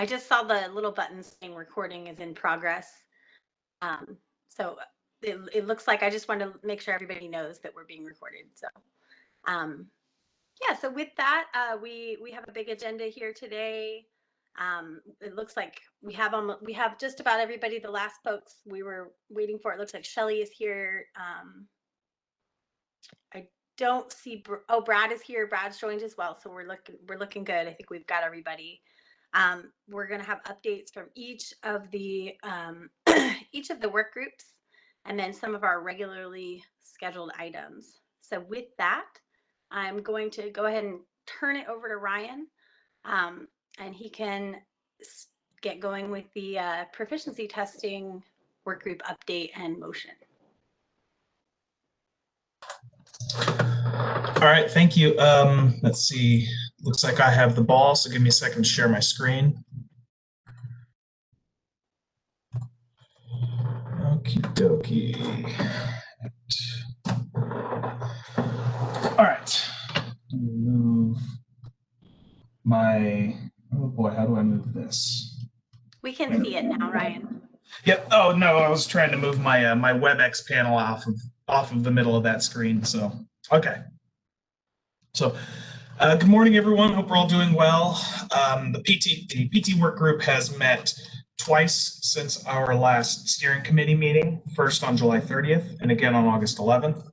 I just saw the little button saying recording is in progress. So it looks like I just want to make sure everybody knows that we're being recorded. So um, yeah, so with that, we have a big agenda here today. It looks like we have just about everybody. The last folks we were waiting for, it looks like Shelly is here. I don't see. Oh, Brad is here. Brad's joined as well, so we're looking good. I think we've got everybody. We're going to have updates from each of the each of the work groups, and then some of our regularly scheduled items. So with that, I'm going to go ahead and turn it over to Ryan, and he can get going with the proficiency testing work group update and motion. All right, thank you. Let's see. Looks like I have the ball, so give me a second to share my screen. Okie dokie. All right. Move my, oh boy, how do I move this? We can see it now, Ryan. Yep. Oh no, I was trying to move my my WebEx panel off of the middle of that screen. So okay. So good morning, everyone. Hope we're all doing well. The PT work group has met twice since our last steering committee meeting, first on July 30th and again on August 11th.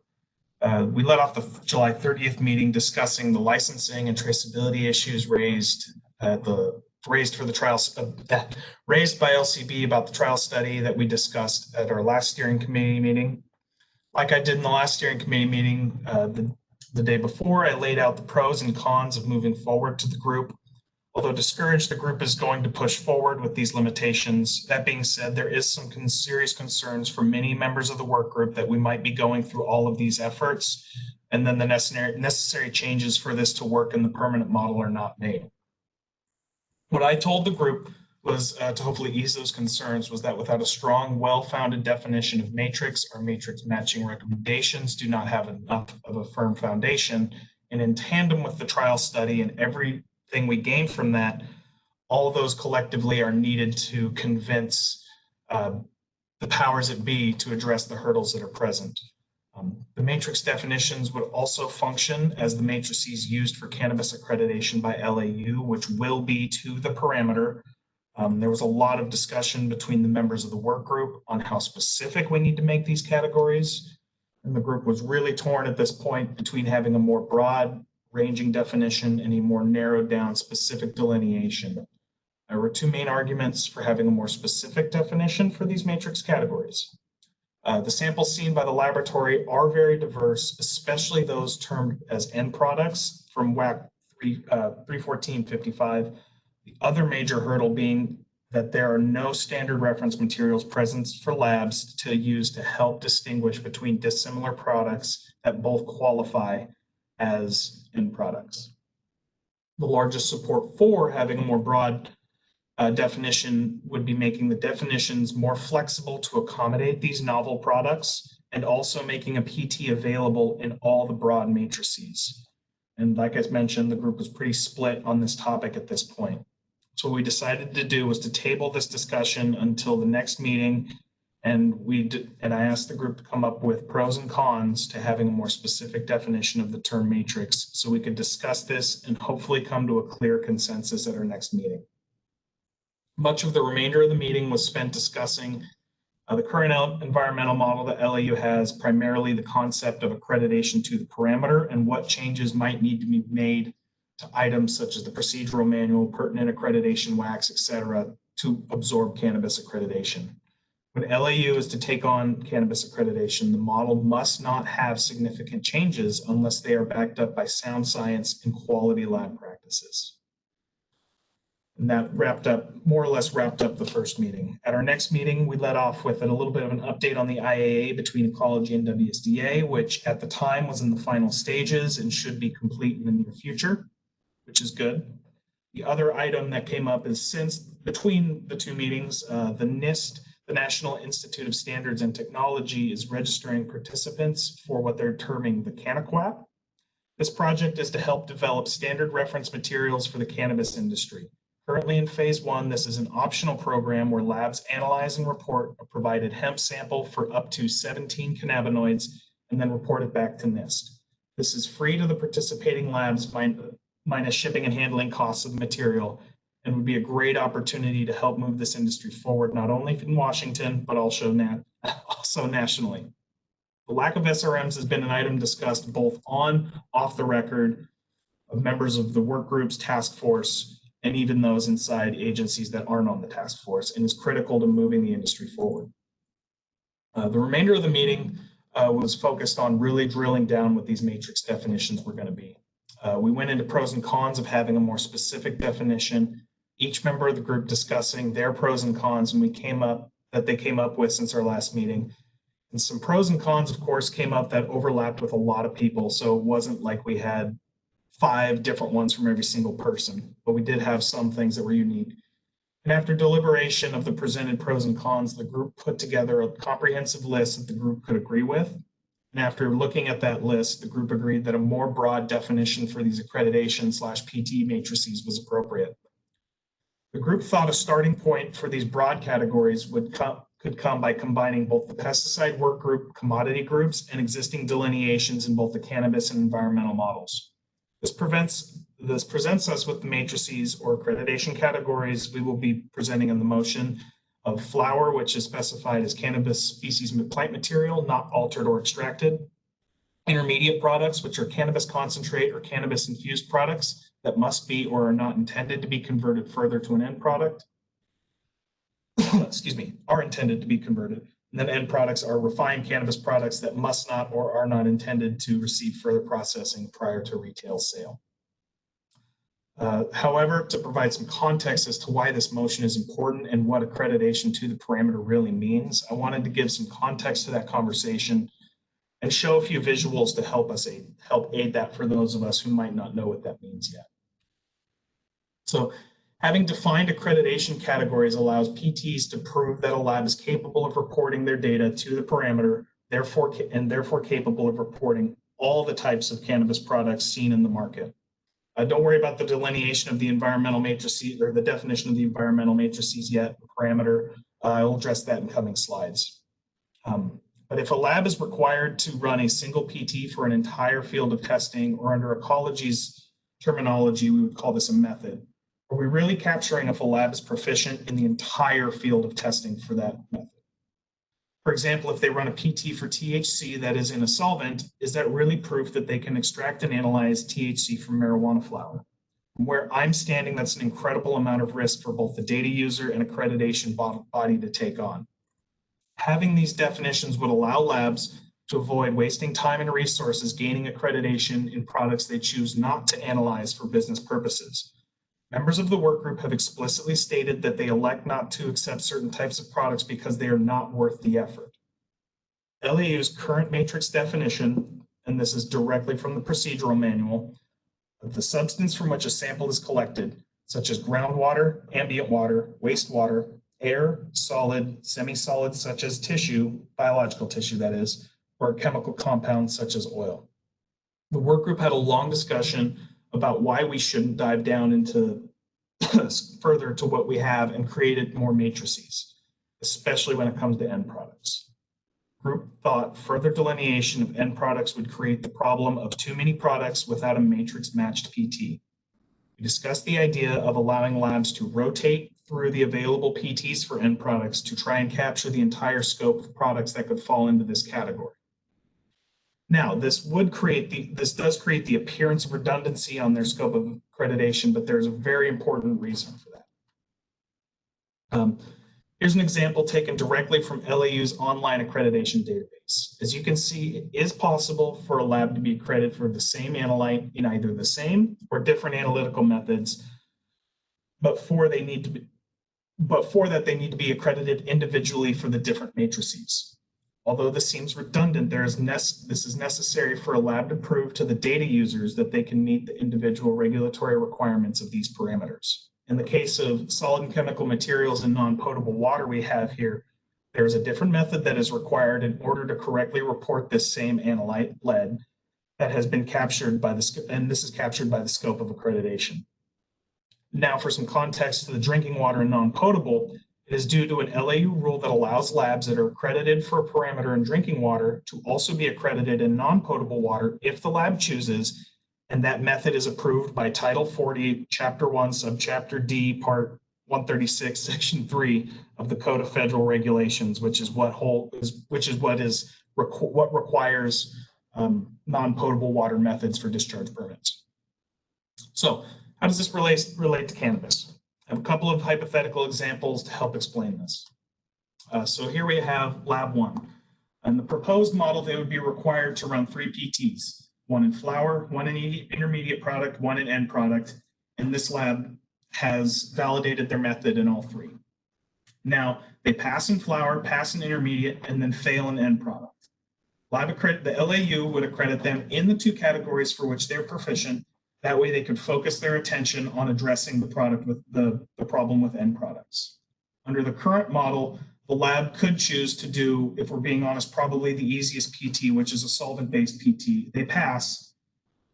We led off the July 30th meeting discussing the licensing and traceability issues raised for the trials raised by LCB about the trial study that we discussed at our last steering committee meeting. Like I did in the last steering committee meeting the day before, I laid out the pros and cons of moving forward to the group. Although discouraged, the group is going to push forward with these limitations. That being said, there is some serious concerns for many members of the work group that we might be going through all of these efforts, and then the necessary changes for this to work in the permanent model are not made. What I told the group was to hopefully ease those concerns was that without a strong, well-founded definition of matrix, our matrix matching recommendations do not have enough of a firm foundation. And in tandem with the trial study and everything we gain from that, all of those collectively are needed to convince the powers that be to address the hurdles that are present. The matrix definitions would also function as the matrices used for cannabis accreditation by LAU, which will be to the parameter. There was a lot of discussion between the members of the work group on how specific we need to make these categories. And the group was really torn at this point between having a more broad ranging definition and a more narrowed down specific delineation. There were two main arguments for having a more specific definition for these matrix categories. The samples seen by the laboratory are very diverse, especially those termed as end products from WAC 314.55. The other major hurdle being that there are no standard reference materials present for labs to use to help distinguish between dissimilar products that both qualify as end products. The largest support for having a more broad definition would be making the definitions more flexible to accommodate these novel products and also making a PT available in all the broad matrices. And like I mentioned, the group was pretty split on this topic at this point. So what we decided to do was to table this discussion until the next meeting, and I asked the group to come up with pros and cons to having a more specific definition of the term matrix so we could discuss this and hopefully come to a clear consensus at our next meeting. Much of the remainder of the meeting was spent discussing the current environmental model that LAU has, primarily the concept of accreditation to the parameter and what changes might need to be made to items such as the procedural manual, pertinent accreditation WACs, et cetera, to absorb cannabis accreditation. When LAU is to take on cannabis accreditation, the model must not have significant changes unless they are backed up by sound science and quality lab practices. And that more or less wrapped up the first meeting. At our next meeting, we led off with a little bit of an update on the IAA between ecology and WSDA, which at the time was in the final stages and should be complete in the near future, which is good. The other item that came up is since between the two meetings, the NIST, the National Institute of Standards and Technology, is registering participants for what they're terming the CannaQuap. This project is to help develop standard reference materials for the cannabis industry. Currently in phase 1, this is an optional program where labs analyze and report a provided hemp sample for up to 17 cannabinoids and then report it back to NIST. This is free to the participating labs minus shipping and handling costs of the material, and would be a great opportunity to help move this industry forward, not only in Washington, but also nationally. The lack of SRMs has been an item discussed both off the record, of members of the work groups, task force, and even those inside agencies that aren't on the task force, and is critical to moving the industry forward. The remainder of the meeting was focused on really drilling down what these matrix definitions were going to be. We went into pros and cons of having a more specific definition, each member of the group discussing their pros and cons, and they came up with since our last meeting. And some pros and cons, of course, came up that overlapped with a lot of people, so it wasn't like we had 5 different ones from every single person, but we did have some things that were unique. And after deliberation of the presented pros and cons, the group put together a comprehensive list that the group could agree with. And after looking at that list, the group agreed that a more broad definition for these accreditation/PT matrices was appropriate. The group thought a starting point for these broad categories could come by combining both the pesticide work group, commodity groups, and existing delineations in both the cannabis and environmental models. This presents us with the matrices or accreditation categories we will be presenting in the motion of flower, which is specified as cannabis species plant material, not altered or extracted. Intermediate products, which are cannabis concentrate or cannabis infused products that must be or are not intended to be converted further to an end product. Excuse me, are intended to be converted. And then end products are refined cannabis products that must not or are not intended to receive further processing prior to retail sale. However, to provide some context as to why this motion is important and what accreditation to the parameter really means, I wanted to give some context to that conversation and show a few visuals to help aid that for those of us who might not know what that means yet. So, having defined accreditation categories allows PTs to prove that a lab is capable of reporting their data to the parameter, therefore capable of reporting all the types of cannabis products seen in the market. Don't worry about the delineation of the environmental matrices or the definition of the environmental matrices yet, the parameter. I'll address that in coming slides. But if a lab is required to run a single PT for an entire field of testing, or under ecology's terminology, we would call this a method, are we really capturing if a lab is proficient in the entire field of testing for that method? For example, if they run a PT for THC that is in a solvent, is that really proof that they can extract and analyze THC from marijuana flower? Where I'm standing, that's an incredible amount of risk for both the data user and accreditation body to take on. Having these definitions would allow labs to avoid wasting time and resources gaining accreditation in products they choose not to analyze for business purposes. Members of the work group have explicitly stated that they elect not to accept certain types of products because they are not worth the effort. LAU's current matrix definition, and this is directly from the procedural manual, of the substance from which a sample is collected, such as groundwater, ambient water, wastewater, air, solid, semi-solid such as tissue, biological tissue that is, or chemical compounds such as oil. The work group had a long discussion about why we shouldn't dive down into further to what we have and created more matrices, especially when it comes to end products. Group thought further delineation of end products would create the problem of too many products without a matrix matched PT. We discussed the idea of allowing labs to rotate through the available PTs for end products to try and capture the entire scope of products that could fall into this category. Now, this does create the appearance of redundancy on their scope of accreditation, but there's a very important reason for that. Here's an example taken directly from LAU's online accreditation database. As you can see, it is possible for a lab to be accredited for the same analyte in either the same or different analytical methods, but for that they need to be accredited individually for the different matrices. Although this seems redundant, this is necessary for a lab to prove to the data users that they can meet the individual regulatory requirements of these parameters. In the case of solid and chemical materials and non-potable water we have here, there's a different method that is required in order to correctly report this same analyte, lead, that has been captured by and this is captured by the scope of accreditation. Now, for some context to the drinking water and non-potable, it is due to an LAU rule that allows labs that are accredited for a parameter in drinking water to also be accredited in non-potable water if the lab chooses, and that method is approved by Title 40, Chapter 1, Subchapter D, Part 136, Section 3 of the Code of Federal Regulations, which is what requires non-potable water methods for discharge permits. So, how does this relate to cannabis? I have a couple of hypothetical examples to help explain this. So here we have lab one. In the proposed model, they would be required to run 3 PTs, one in flower, one in intermediate product, one in end product, and this lab has validated their method in all 3. Now, they pass in flower, pass in intermediate, and then fail in end product. The LAU would accredit them in the 2 categories for which they're proficient. That way they could focus their attention on addressing the problem with end products. Under the current model, the lab could choose to do, if we're being honest, probably the easiest PT, which is a solvent-based PT. They pass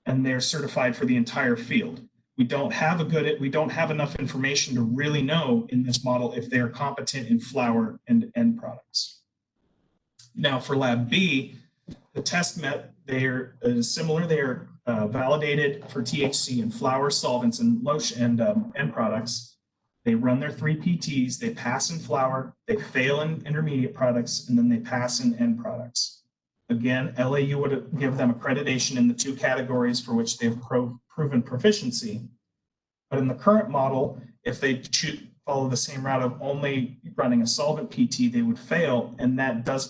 and they're certified for the entire field. We don't have enough information to really know in this model if they're competent in flower and end products. Now for lab B, the test they're similar. They're validated for THC in flower, solvents, and lotion and end products. They run their 3 PTs. They pass in flower. They fail in intermediate products, and then they pass in end products. Again, LAU would give them accreditation in the 2 categories for which they've proven proficiency. But in the current model, if they follow the same route of only running a solvent PT, they would fail, and that does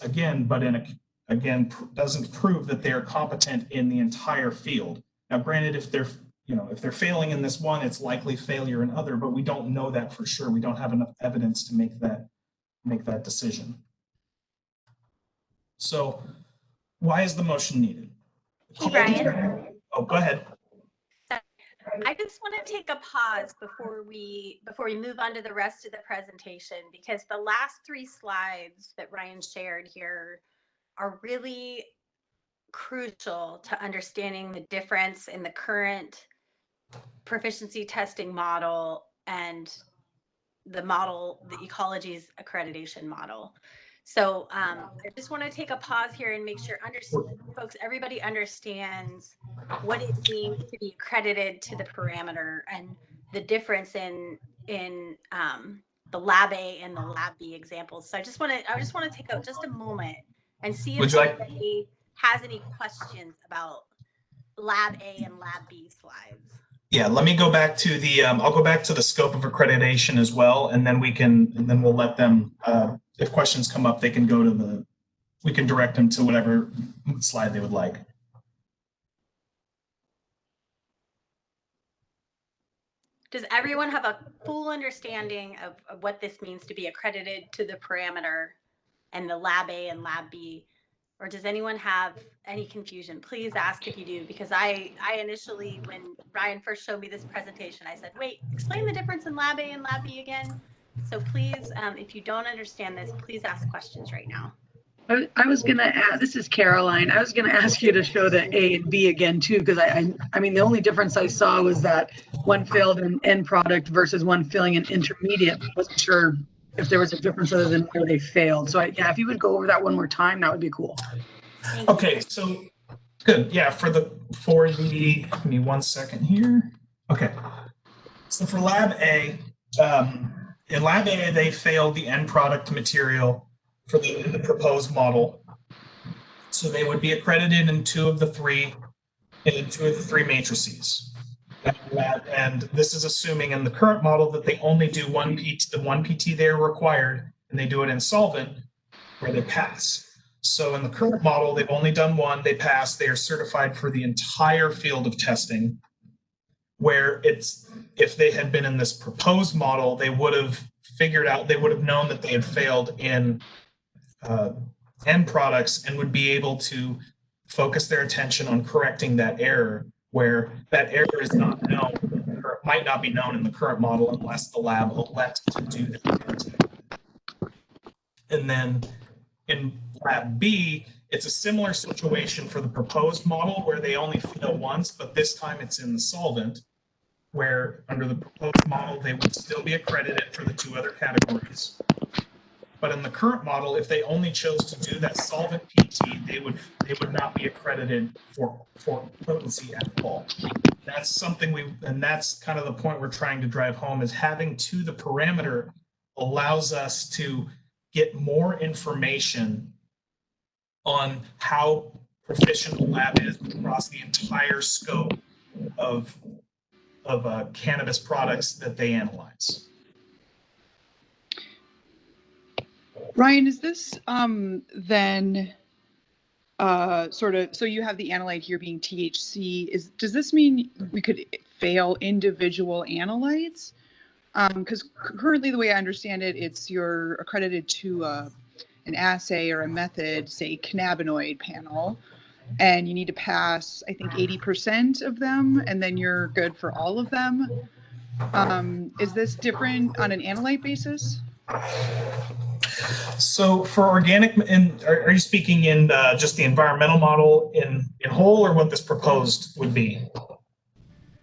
doesn't prove that they're competent in the entire field. Now, granted, if they're failing in this one, it's likely failure in other, but we don't know that for sure. We don't have enough evidence to make that decision. So, why is the motion needed? Hey, Brian. Oh, go ahead. I just want to take a pause before we move on to the rest of the presentation, because the last 3 slides that Ryan shared here are really crucial to understanding the difference in the current proficiency testing model and the ecology's accreditation model. So I just want to take a pause here and make sure everybody understands what it means to be accredited to the parameter and the difference in the lab A and the lab B examples. So I just want to take just a moment and see if anybody has any questions about lab A and lab B slides. Yeah, let me go back to I'll go back to the scope of accreditation as well, and then we'll let them, if questions come up, they can we can direct them to whatever slide they would like. Does everyone have a full understanding of what this means to be accredited to the parameter and the lab A and lab B? Or does anyone have any confusion? Please ask if you do, because I initially, when Ryan first showed me this presentation, I said, wait, explain the difference in lab A and lab B again. So please, if you don't understand this, please ask questions right now. I was going to add, this is Caroline. I was going to ask you to show the A and B again too, because I mean, the only difference I saw was that one failed in end product versus one failing in intermediate. I wasn't sure if there was a difference other than where they failed. So yeah, if you would go over that one more time, that would be cool. Okay, so good. Yeah, for the give me 1 second here. Okay, so for lab A, in lab A, they failed the end product material in the proposed model. So they would be accredited in 2 of the 3 matrices. And this is assuming in the current model that they only do the 1 PT they're required, and they do it in solvent where they pass. So in the current model, they've only done 1, they pass, they are certified for the entire field of testing, where if they had been in this proposed model, they would have known that they had failed in end products and would be able to focus their attention on correcting that error, where that error is not known or might not be known in the current model unless the lab elects to do that. And then in lab B, it's a similar situation for the proposed model where they only fail once, but this time it's in the solvent. where under the proposed model, they would still be accredited for the two other categories. But in the current model, if they only chose to do that solvent PT, they would not be accredited for potency at all. That's something and that's kind of the point we're trying to drive home, is having to the parameter allows us to get more information on how proficient the lab is across the entire scope of cannabis products that they analyze. Ryan, is this then sort of, so you have the analyte here being THC, does this mean we could fail individual analytes? Because currently the way I understand it, it's you're accredited to an assay or a method, say cannabinoid panel, and you need to pass, I think, 80% of them, and then you're good for all of them. Is this different on an analyte basis? So for organic, are you speaking in just the environmental model in whole, or what this proposed would be?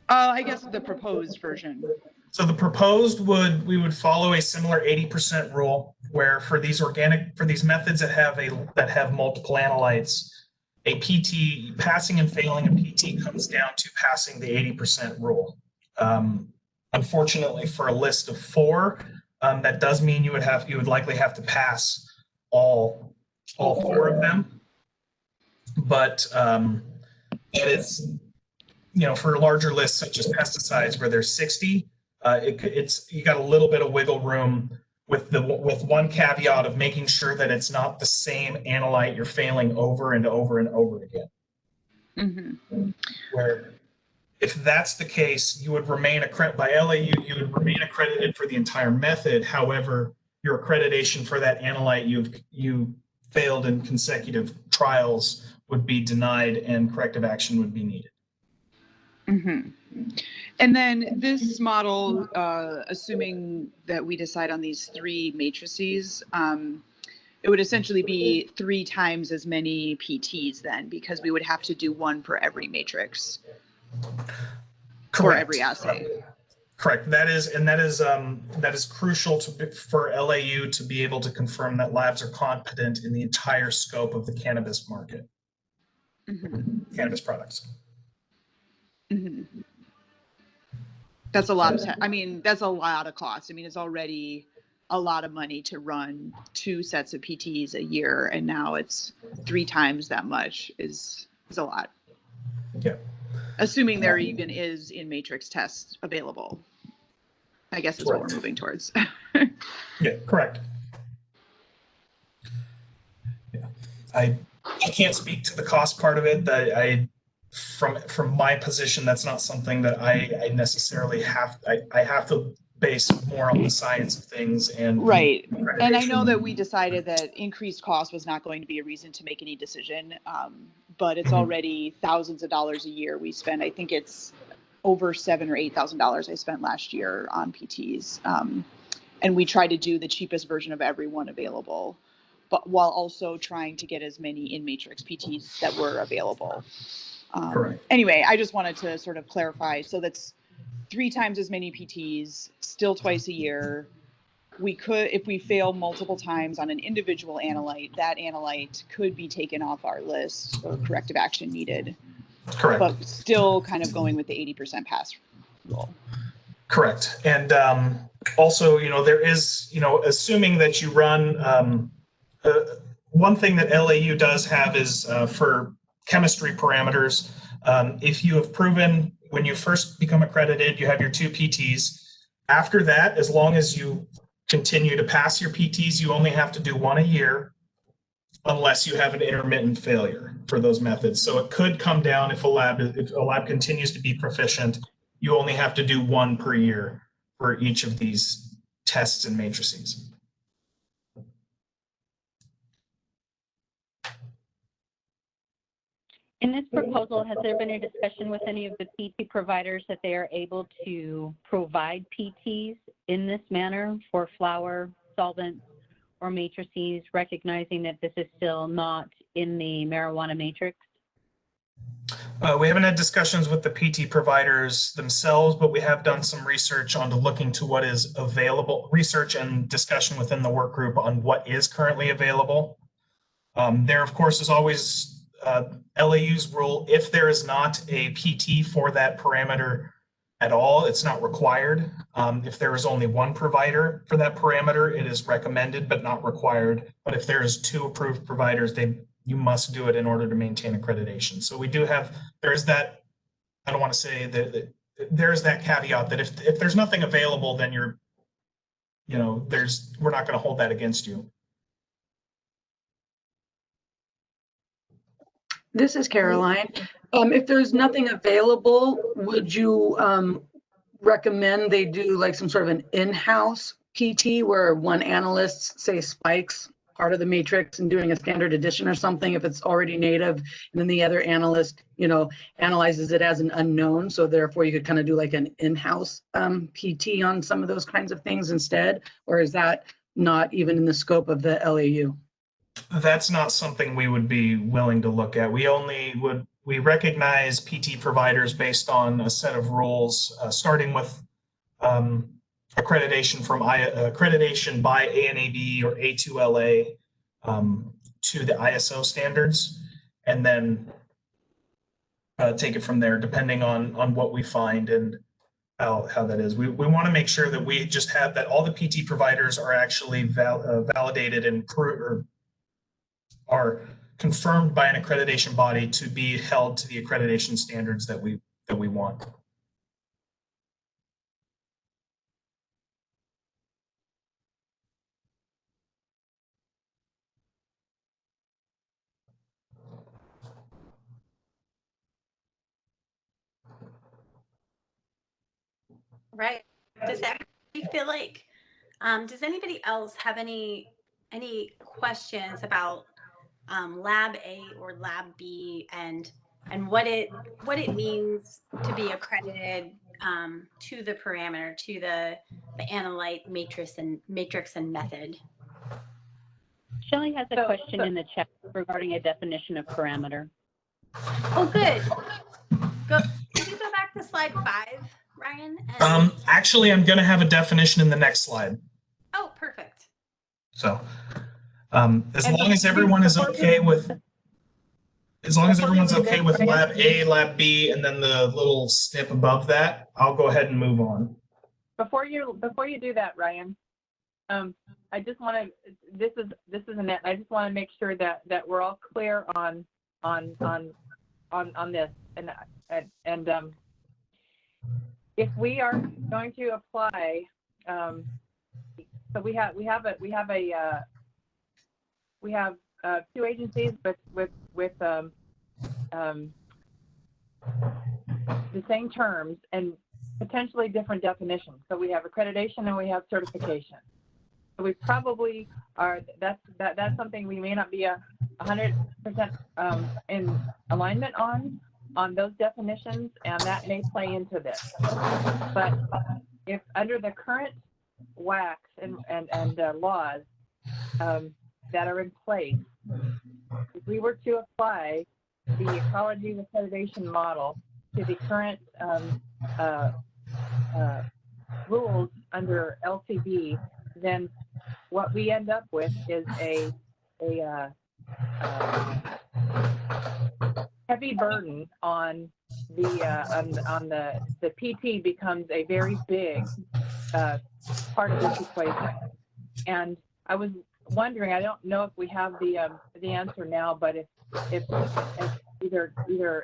I guess the proposed version. So the proposed we would follow a similar 80% rule, where for these methods that have multiple analytes, a PT passing and failing a PT comes down to passing the 80% rule. Unfortunately, for a list of 4, that does mean you would likely have to pass all 4 of them. But it's, for larger lists such as pesticides where there's 60, you got a little bit of wiggle room with one caveat of making sure that it's not the same analyte you're failing over and over and over again. Mm-hmm. Where if that's the case, you would remain by LAU, you would remain accredited for the entire method. However, your accreditation for that analyte you failed in consecutive trials would be denied, and corrective action would be needed. Mm-hmm. And then this model, assuming that we decide on these 3 matrices, it would essentially be 3 times as many PTs then, because we would have to do 1 for every matrix. Correct. For every assay. Correct. That is crucial for LAU to be able to confirm that labs are competent in the entire scope of the cannabis market. Mm-hmm. Cannabis products. Mm-hmm. That's a lot of that's a lot of cost. It's already a lot of money to run 2 sets of PTs a year, and now it's 3 times that much is a lot. Yeah. Assuming there even is in matrix tests available, I guess is correct. What we're moving towards. Yeah, correct. Yeah, I can't speak to the cost part of it. From my position, that's not something that I necessarily have. I have to base more on the science of things and right. And I know that we decided that increased cost was not going to be a reason to make any decision, but it's already thousands of dollars a year we spend. I think it's over $7,000 or $8,000 I spent last year on PTs, and we try to do the cheapest version of every one available, but while also trying to get as many in matrix PTs that were available. Anyway, I just wanted to sort of clarify. So that's 3 times as many PTs, still twice a year. We could, if we fail multiple times on an individual analyte, that analyte could be taken off our list or corrective action needed. Correct. But still kind of going with the 80% pass rule. Correct. And also, there is, assuming that you run, one thing that LAU does have is for chemistry parameters, if you have proven when you first become accredited, you have your 2 PTs. After that, as long as you continue to pass your PTs, you only have to do 1 a year unless you have an intermittent failure for those methods. So it could come down if a lab continues to be proficient, you only have to do 1 per year for each of these tests and matrices. In this proposal, has there been a discussion with any of the PT providers that they are able to provide PTs in this manner for flower, solvents, or matrices, recognizing that this is still not in the marijuana matrix? We haven't had discussions with the PT providers themselves, but we have done some research on looking to what is available, research and discussion within the work group on what is currently available. There, of course, is always LAU's rule. If there is not a PT for that parameter at all, it's not required. If there is only one provider for that parameter, it is recommended but not required. But if there is 2 approved providers, you must do it in order to maintain accreditation. So we do have, there's that, I don't want to say that there's that caveat that if there's nothing available, then we're not going to hold that against you. This is Caroline. If there's nothing available, would you recommend they do like some sort of an in-house PT where one analyst, say, spikes part of the matrix and doing a standard edition or something if it's already native, and then the other analyst, analyzes it as an unknown. So therefore you could kind of do like an in-house PT on some of those kinds of things instead, or is that not even in the scope of the LAU? That's not something we would be willing to look at. We recognize PT providers based on a set of rules, starting with accreditation by ANAB or A2LA to the ISO standards, and then take it from there, depending on what we find and how that is. We want to make sure that we just have that all the PT providers are actually validated and are confirmed by an accreditation body to be held to the accreditation standards that we want. Right. Does everybody feel like, does anybody else have any questions about Lab A or Lab B and what it means to be accredited to the parameter, to the analyte matrix and method? Shelley has a question in the chat regarding a definition of parameter. Oh, good. Could you go back to slide 5, Ryan? Actually, I'm going to have a definition in the next slide. Oh, perfect. So, as long as everyone's okay with Lab A, Lab B, and then the little snip above that, I'll go ahead and move on. Before you do that, Ryan, I just want to. This is Annette. I just want to make sure that we're all clear on this, and if we are going to apply, so we have 2 agencies with the same terms and potentially different definitions. So we have accreditation and we have certification. So we probably are. That's something we may not be 100% in alignment on those definitions, and that may play into this. But if under the current WACs and laws that are in place, if we were to apply the ecology accreditation model to the current rules under LCB, then what we end up with is a heavy burden on the PT becomes a very big part of this equation. And I was wondering, I don't know if we have the answer now, but if either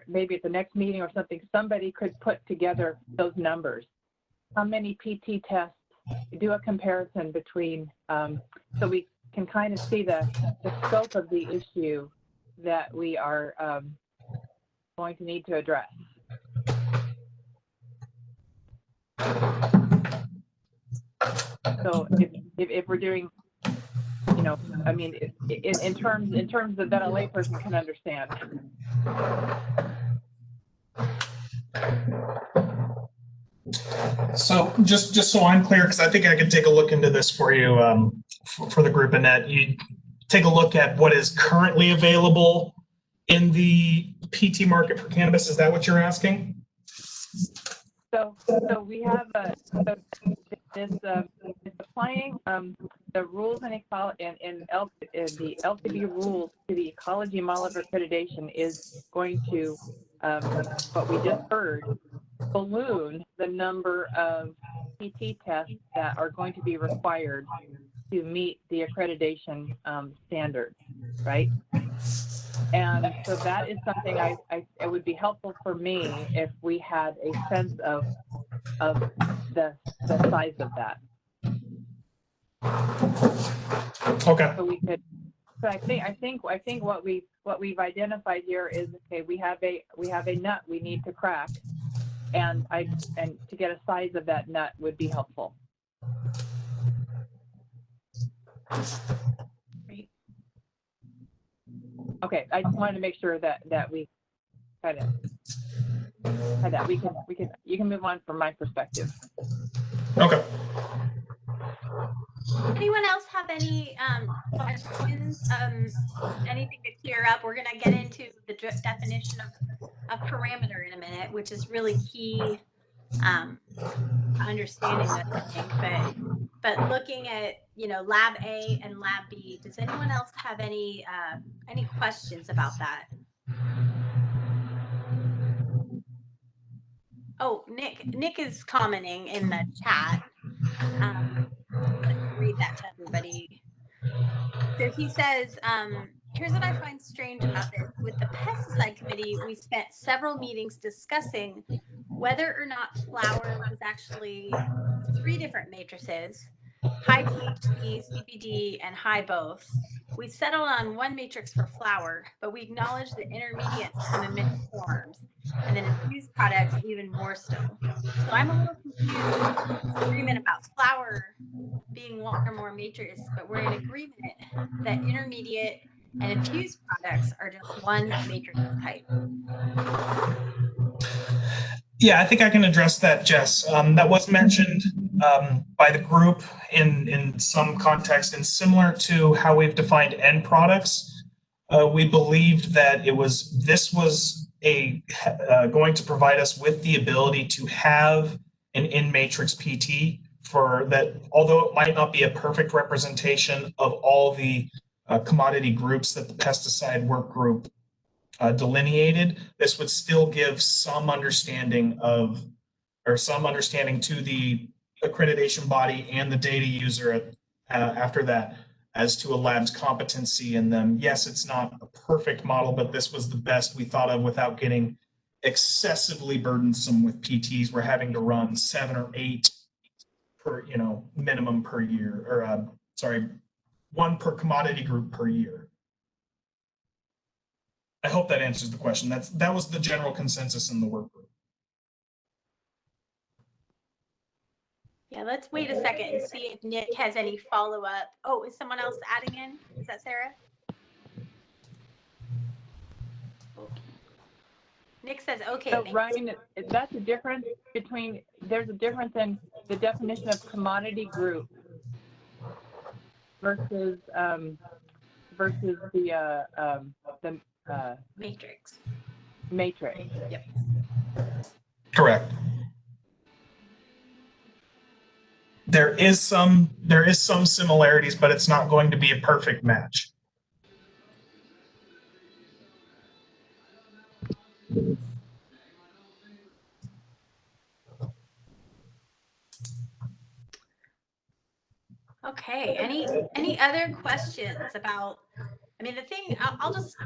maybe at the next meeting or something, somebody could put together those numbers. How many PT tests, do a comparison between, so we can kind of see the scope of the issue that we are going to need to address. So if we're doing, I mean, in terms of that a layperson can understand. So just so I'm clear, because I think I can take a look into this for you, for the group, Annette. You take a look at what is currently available in the PT market for cannabis. Is that what you're asking? So we have this is applying the rules and the LCB rules to the ecology model of accreditation is going to, what we just heard, balloon the number of PT tests that are going to be required to meet the accreditation standard, right? And so that is something it would be helpful for me if we had a sense of the size of that. Okay. So we could. So I think what we've identified here is, okay, we have a nut we need to crack, and to get a size of that nut would be helpful. Great. Okay, I just wanted to make sure that we kind of had that. You can move on from my perspective. Okay. Anyone else have any questions? Anything to clear up? We're going to get into the definition of parameter in a minute, which is really key understanding this, I think. But looking at, you know, Lab A and Lab B, does anyone else have any questions about that? Oh, Nick is commenting in the chat. Let me read that to everybody. So he says, here's what I find strange about this. With the pesticide committee, we spent several meetings discussing whether or not flower was actually 3 different matrices, high THC, CBD, and high both. We settled on 1 matrix for flower, but we acknowledge that intermediates come in many forms, and then infused products even more so. So I'm a little confused with this agreement about flower being 1 or more matrices, but we're in agreement that intermediate and infused products are just 1 matrix type. Yeah, I think I can address that, Jess. That was mentioned by the group in some context, and similar to how we've defined end products. We believed that this was going to provide us with the ability to have an in-matrix PT for that, although it might not be a perfect representation of all the commodity groups that the pesticide work group delineated, this would still give some understanding to the accreditation body and the data user after that as to a lab's competency in them. Yes, it's not a perfect model, but this was the best we thought of without getting excessively burdensome with PTs. We're having to run 7 or 8 per, minimum per year, or 1 per commodity group per year. I hope that answers the question. That was the general consensus in the work group. Yeah, let's wait a second and see if Nick has any follow-up. Oh, is someone else adding in? Is that Sarah? Oh. Nick says, okay. So Ryan, that's a difference there's a difference in the definition of commodity group versus the matrix. Matrix. Yep. Correct. There is some similarities, but it's not going to be a perfect match. Okay. Any other questions about? I mean, the thing I'll just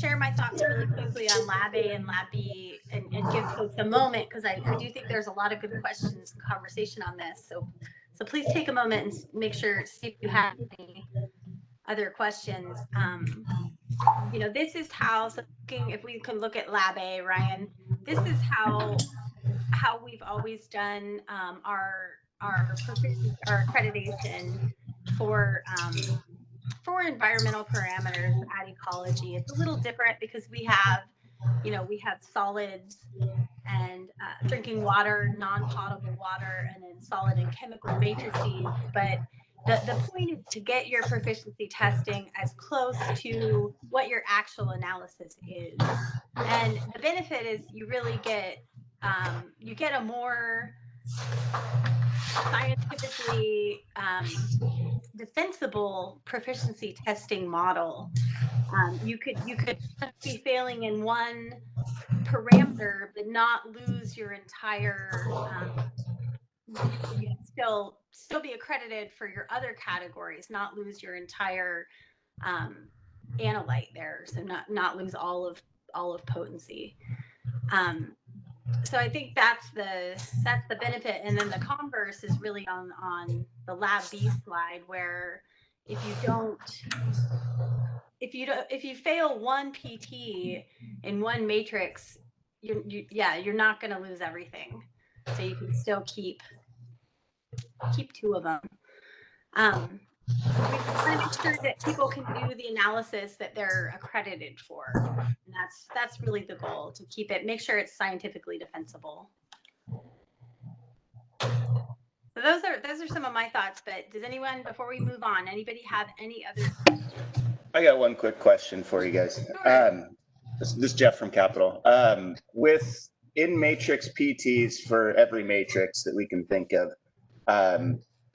share my thoughts really quickly on Lab A and Lab B, and give folks a moment, because I do think there's a lot of good questions and conversation on this. So please take a moment and make sure, see if you have any other questions. This is how, so if we can look at Lab A, Ryan, this is how we've always done our accreditation for environmental parameters at ecology. It's a little different because we have solids and drinking water, non-potable water, and then solid and chemical matrices. But the point is to get your proficiency testing as close to what your actual analysis is. And the benefit is you really get you get a more scientifically defensible proficiency testing model. You could be failing in one parameter but not lose your entire you can still be accredited for your other categories, not lose your entire analyte there, so not lose all of potency. So I think that's the benefit, and then the converse is really on the lab B slide, where if you don't if you fail one PT in one matrix, you're not going to lose everything, so you can still keep two of them. We want to make sure that people can do the analysis that they're accredited for, and that's really the goal, to keep it, make sure it's scientifically defensible. So those are some of my thoughts, but does anyone, before we move on, anybody have any other questions? I got one quick question for you guys. Sure. This is Jeff from Capital. With in-matrix PTs for every matrix that we can think of,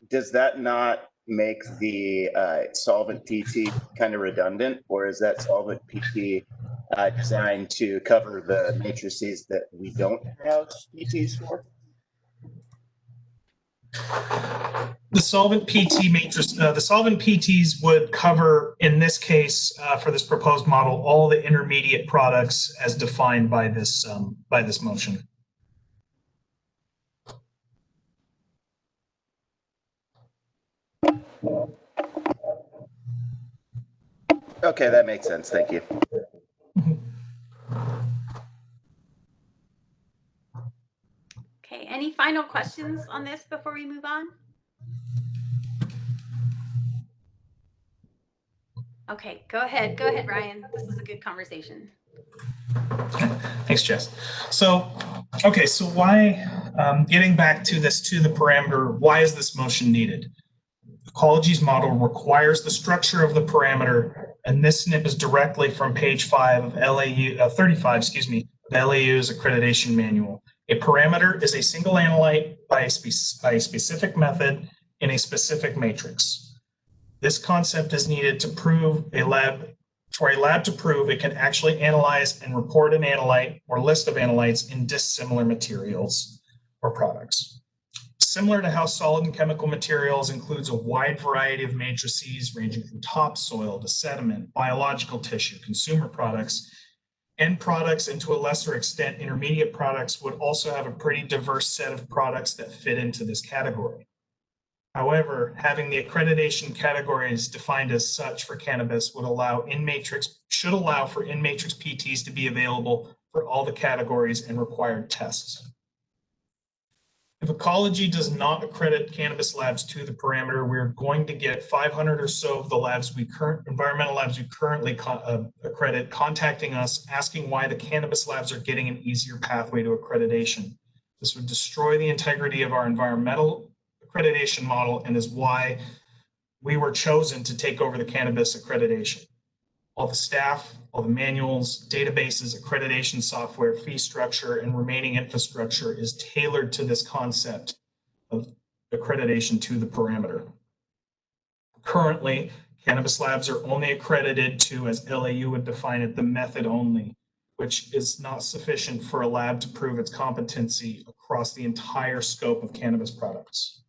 does that not make the solvent PT kind of redundant, or is that solvent PT designed to cover the matrices that we don't have PTs for? The solvent PT matrix, the solvent PTs would cover, in this case, for this proposed model, all the intermediate products as defined by this motion. Okay, that makes sense. Thank you. Okay, any final questions on this before we move on? Okay, go ahead, Ryan. This was a good conversation. Thanks, Jess. So, okay, so why, getting back to this, to the parameter, why is this motion needed? Ecology's model requires the structure of the parameter, and this snip is directly from page 5 of 35, excuse me, of LAU's accreditation manual. A parameter is a single analyte by a specific method in a specific matrix. This concept is needed to prove for a lab to prove it can actually analyze and report an analyte or list of analytes in dissimilar materials or products. Similar to how solid and chemical materials includes a wide variety of matrices ranging from topsoil to sediment, biological tissue, consumer products, end products, and to a lesser extent, intermediate products would also have a pretty diverse set of products that fit into this category. However, having the accreditation categories defined as such for cannabis should allow for in-matrix PTs to be available for all the categories and required tests. If Ecology does not accredit cannabis labs to the parameter, we're going to get 500 or so of the environmental labs we currently accredit contacting us, asking why the cannabis labs are getting an easier pathway to accreditation. This would destroy the integrity of our environmental accreditation model, and is why we were chosen to take over the cannabis accreditation. All the staff, all the manuals, databases, accreditation software, fee structure, and remaining infrastructure is tailored to this concept of accreditation to the parameter. Currently, cannabis labs are only accredited to, as LAU would define it, the method only, which is not sufficient for a lab to prove its competency across the entire scope of cannabis products.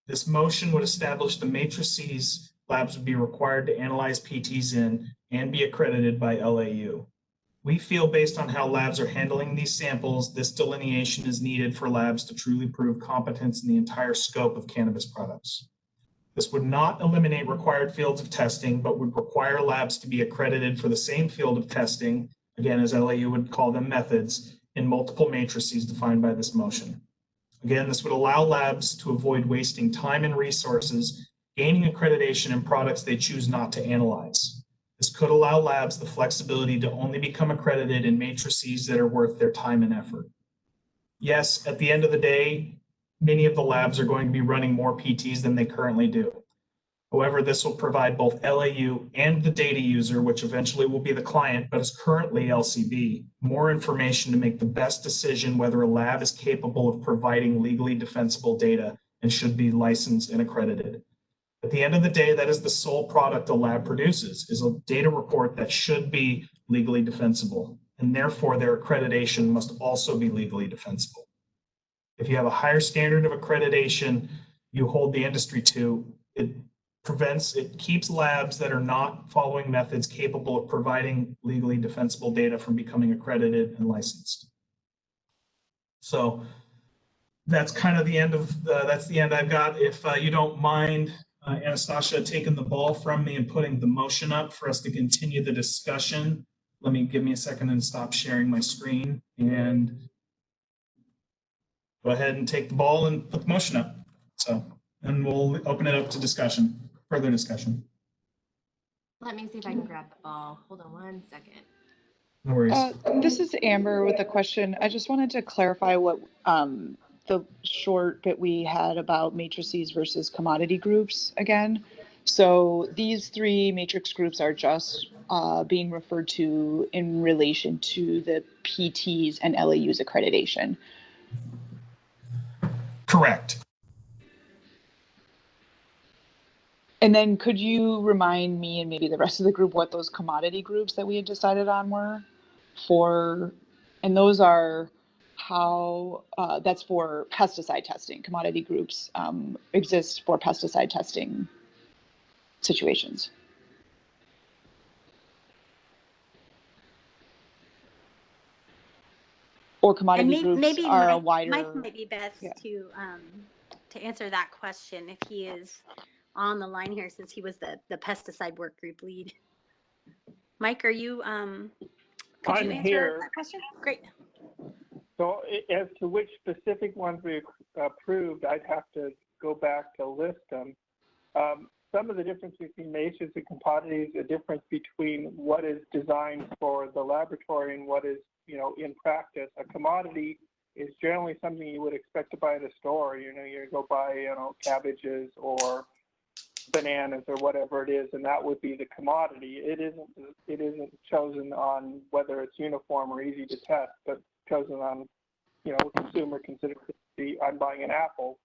This motion would establish the matrices labs would be required to analyze PTs in and be accredited by LAU. We feel, based on how labs are handling these samples, this delineation is needed for labs to truly prove competence in the entire scope of cannabis products. This would not eliminate required fields of testing, but would require labs to be accredited for the same field of testing, again, as LAU would call them methods, in multiple matrices defined by this motion. Again, this would allow labs to avoid wasting time and resources gaining accreditation in products they choose not to analyze. This could allow labs the flexibility to only become accredited in matrices that are worth their time and effort. Yes, at the end of the day, many of the labs are going to be running more PTs than they currently do. However, this will provide both LAU and the data user, which eventually will be the client, but is currently LCB, more information to make the best decision whether a lab is capable of providing legally defensible data and should be licensed and accredited. At the end of the day, that is the sole product a lab produces, is a data report that should be legally defensible, and therefore their accreditation must also be legally defensible. If you have a higher standard of accreditation you hold the industry to, it keeps labs that are not following methods capable of providing legally defensible data from becoming accredited and licensed. So that's kind of the end of that's the end I've got. If you don't mind, Anastasia taking the ball from me and putting the motion up for us to continue the discussion. Give me a second and stop sharing my screen and go ahead and take the ball and put the motion up. So, and we'll open it up to discussion, further discussion. Let me see if I can grab the ball. Hold on one second. No worries. This is Amber with a question. I just wanted to clarify what the short bit we had about matrices versus commodity groups again. So these three matrix groups are just being referred to in relation to the PTs and LAU's accreditation. Correct. And then could you remind me and maybe the rest of the group what those commodity groups that we had decided on were for, and those are how, that's for pesticide testing. Commodity groups exist for pesticide testing situations. Or commodity groups maybe are a Mike, wider. Mike might be best Yeah. to answer that question if he is on the line here, since he was the pesticide work group lead. Mike, are you could you I'm answer here. that question? Great. So as to which specific ones we approved, I'd have to go back to list them. Some of the difference between matrices and commodities, a difference between what is designed for the laboratory and what is, in practice. A commodity is generally something you would expect to buy at a store. You go buy, cabbages or bananas or whatever it is, and that would be the commodity. It isn't chosen on whether it's uniform or easy to test, but chosen on, consumer consideration. I'm buying an apple.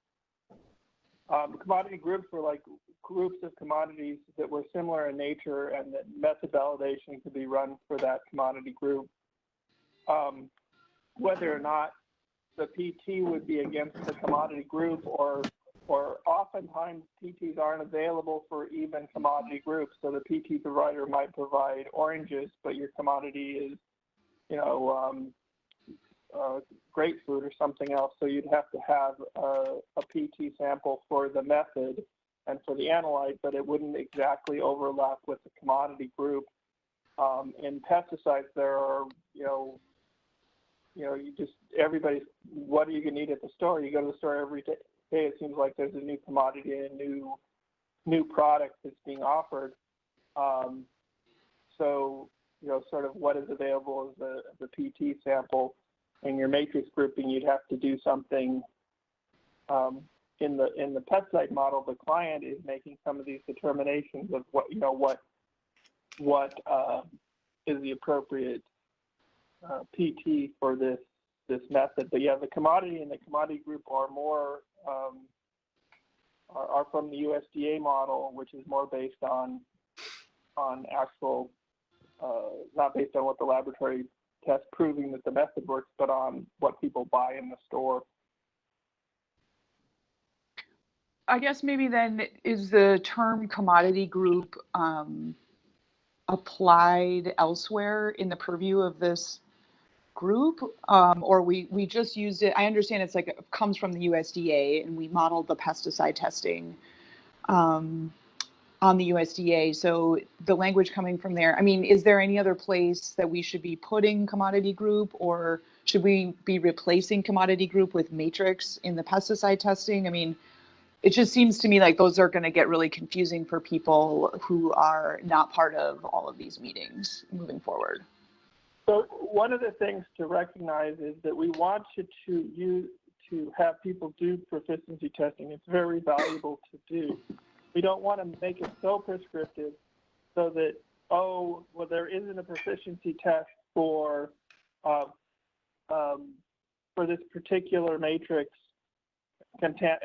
Commodity groups were like groups of commodities that were similar in nature, and that method validation could be run for that commodity group. Whether or not the PT would be against the commodity group, or oftentimes PTs aren't available for even commodity groups. So the PT provider might provide oranges, but your commodity is, grapefruit or something else. So you'd have to have a PT sample for the method and for the analyte, but it wouldn't exactly overlap with the commodity group. In pesticides, there are, what are you going to need at the store? You go to the store every day. It seems like there's a new commodity and a new product that's being offered. So, sort of what is available as the PT sample. In your matrix grouping, you'd have to do something in the pesticide model. The client is making some of these determinations of what is the appropriate PT for this method. But yeah, the commodity and the commodity group are more are from the USDA model, which is more based on actual, not based on what the laboratory test proving that the method works, but on what people buy in the store. I guess maybe then, is the term commodity group applied elsewhere in the purview of this group, or we just used it? I understand it's like it comes from the USDA, and we modeled the pesticide testing on the USDA. So the language coming from there, I mean, is there any other place that we should be putting commodity group, or should we be replacing commodity group with matrix in the pesticide testing? I mean, it just seems to me like those are going to get really confusing for people who are not part of all of these meetings moving forward. So one of the things to recognize is that we want you to have people do proficiency testing. It's very valuable to do. We don't want to make it so prescriptive so that, oh, well, there isn't a proficiency test for this particular matrix content,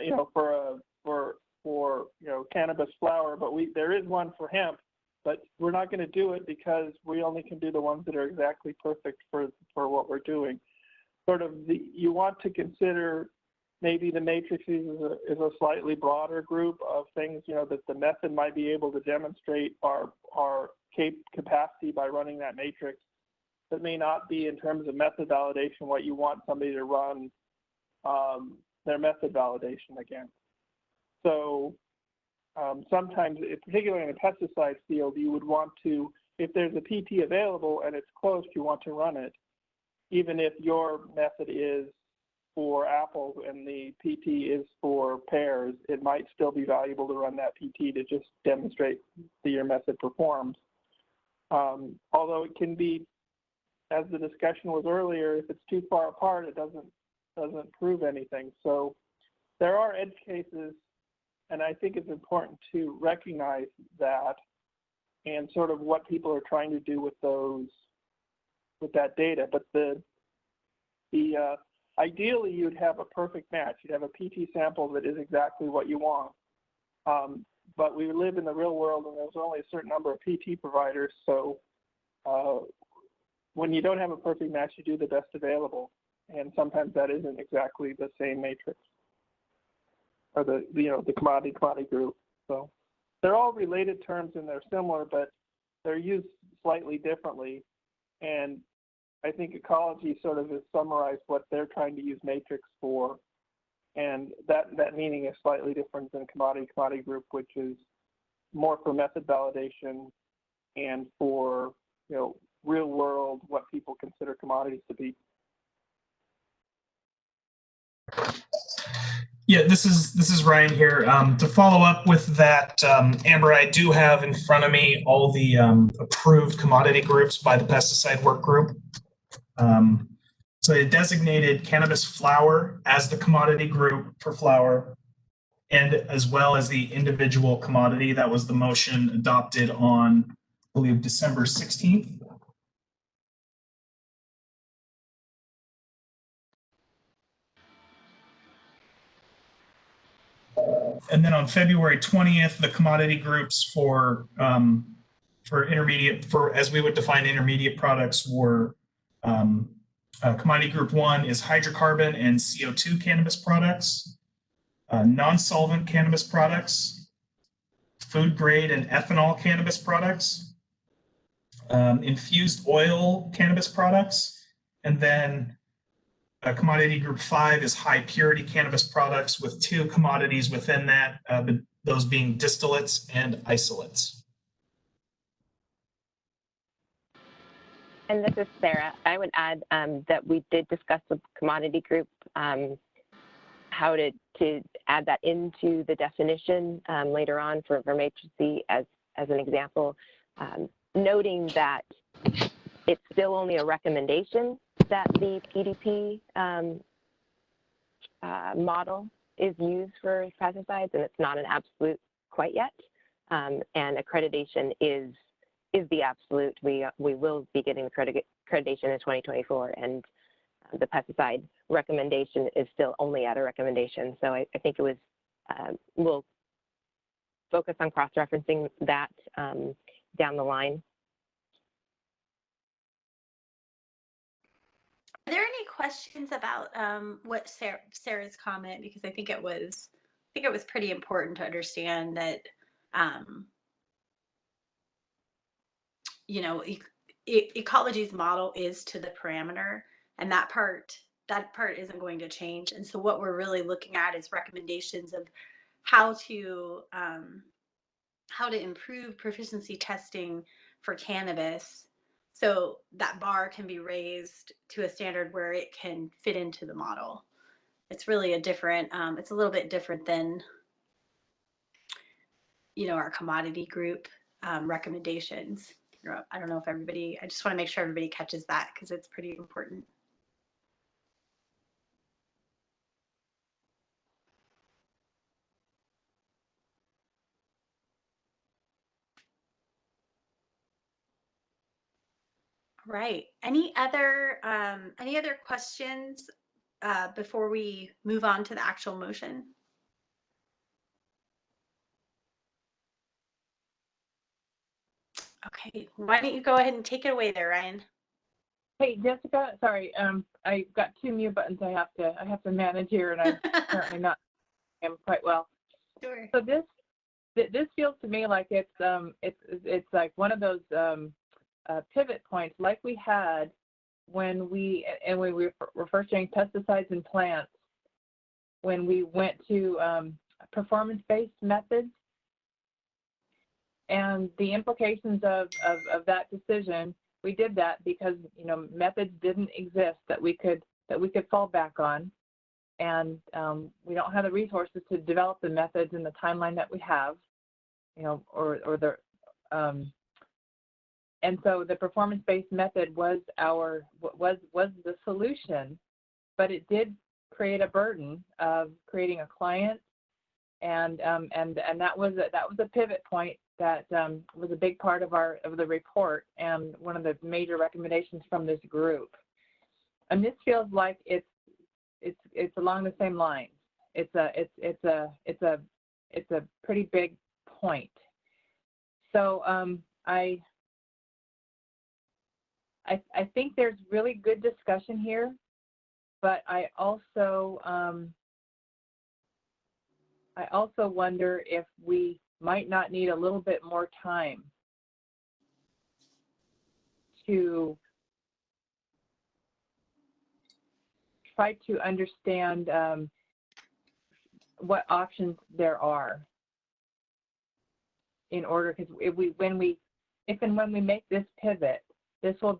for cannabis flower, but there is one for hemp, but we're not going to do it because we only can do the ones that are exactly perfect for what we're doing. You want to consider maybe the matrices is a slightly broader group of things, that the method might be able to demonstrate our capacity by running that matrix. That may not be, in terms of method validation, what you want somebody to run their method validation against. So sometimes, particularly in the pesticide field, you would want to, if there's a PT available and it's close, you want to run it, even if your method is for apples and the PT is for pears. It might still be valuable to run that PT to just demonstrate that your method performs. Although it can be, as the discussion was earlier, if it's too far apart, it doesn't prove anything. So there are edge cases, and I think it's important to recognize that and sort of what people are trying to do with that data. But ideally, you'd have a perfect match. You'd have a PT sample that is exactly what you want. But we live in the real world, and there's only a certain number of PT providers. So when you don't have a perfect match, you do the best available, and sometimes that isn't exactly the same matrix or the commodity group. So they're all related terms and they're similar, but they're used slightly differently. And I think ecology sort of has summarized what they're trying to use matrix for, and that meaning is slightly different than commodity group, which is more for method validation and for real world what people consider commodities to be. Yeah, this is Ryan here. To follow up with that, Amber, I do have in front of me all the approved commodity groups by the pesticide work group. So it designated cannabis flower as the commodity group for flower, and as well as the individual commodity. That was the motion adopted on, I believe, December 16th. And then on February 20th, the commodity groups for intermediate, as we would define intermediate products, were commodity group 1 is hydrocarbon and CO2 cannabis products, non-solvent cannabis products, food grade and ethanol cannabis products, infused oil cannabis products, and then commodity group 5 is high purity cannabis products, with 2 commodities within that, those being distillates and isolates. And this is Sarah. I would add that we did discuss with commodity group how to add that into the definition later on for matrices as an example, noting that it's still only a recommendation that the PDP model is used for pesticides, and it's not an absolute quite yet. And accreditation is the absolute. We will be getting accreditation in 2024, and the pesticide recommendation is still only at a recommendation. So I think it was, we'll focus on cross-referencing that down the line. Are there any questions about what Sarah's comment? Because I think it was pretty important to understand that ecology's model is to the parameter, and that part isn't going to change. And so what we're really looking at is recommendations of how to improve proficiency testing for cannabis, so that bar can be raised to a standard where it can fit into the model. It's really a different, it's a little bit different than, our commodity group recommendations. I don't know if I just want to make sure everybody catches that because it's pretty important. Right. Any other questions before we move on to the actual motion? Okay, why don't you go ahead and take it away there, Ryan? Hey, Jessica, sorry, I got two mute buttons I have to manage here, and I'm apparently not quite well. Sure. So this feels to me like it's like one of those pivot points, like we had when we were first doing pesticides in plants, when we went to performance-based methods, and the implications of that decision. We did that because, you know, methods didn't exist that we could fall back on, and we don't have the resources to develop the methods in the timeline that we have, you know, and so the performance-based method was the solution, but it did create a burden of creating a client, and that was a pivot point that was a big part of the report and one of the major recommendations from this group. And this feels like it's along the same lines. It's a pretty big point. So I think there's really good discussion here, but I also wonder if we might not need a little bit more time to try to understand what options there are in order, because if and when we make this pivot, this will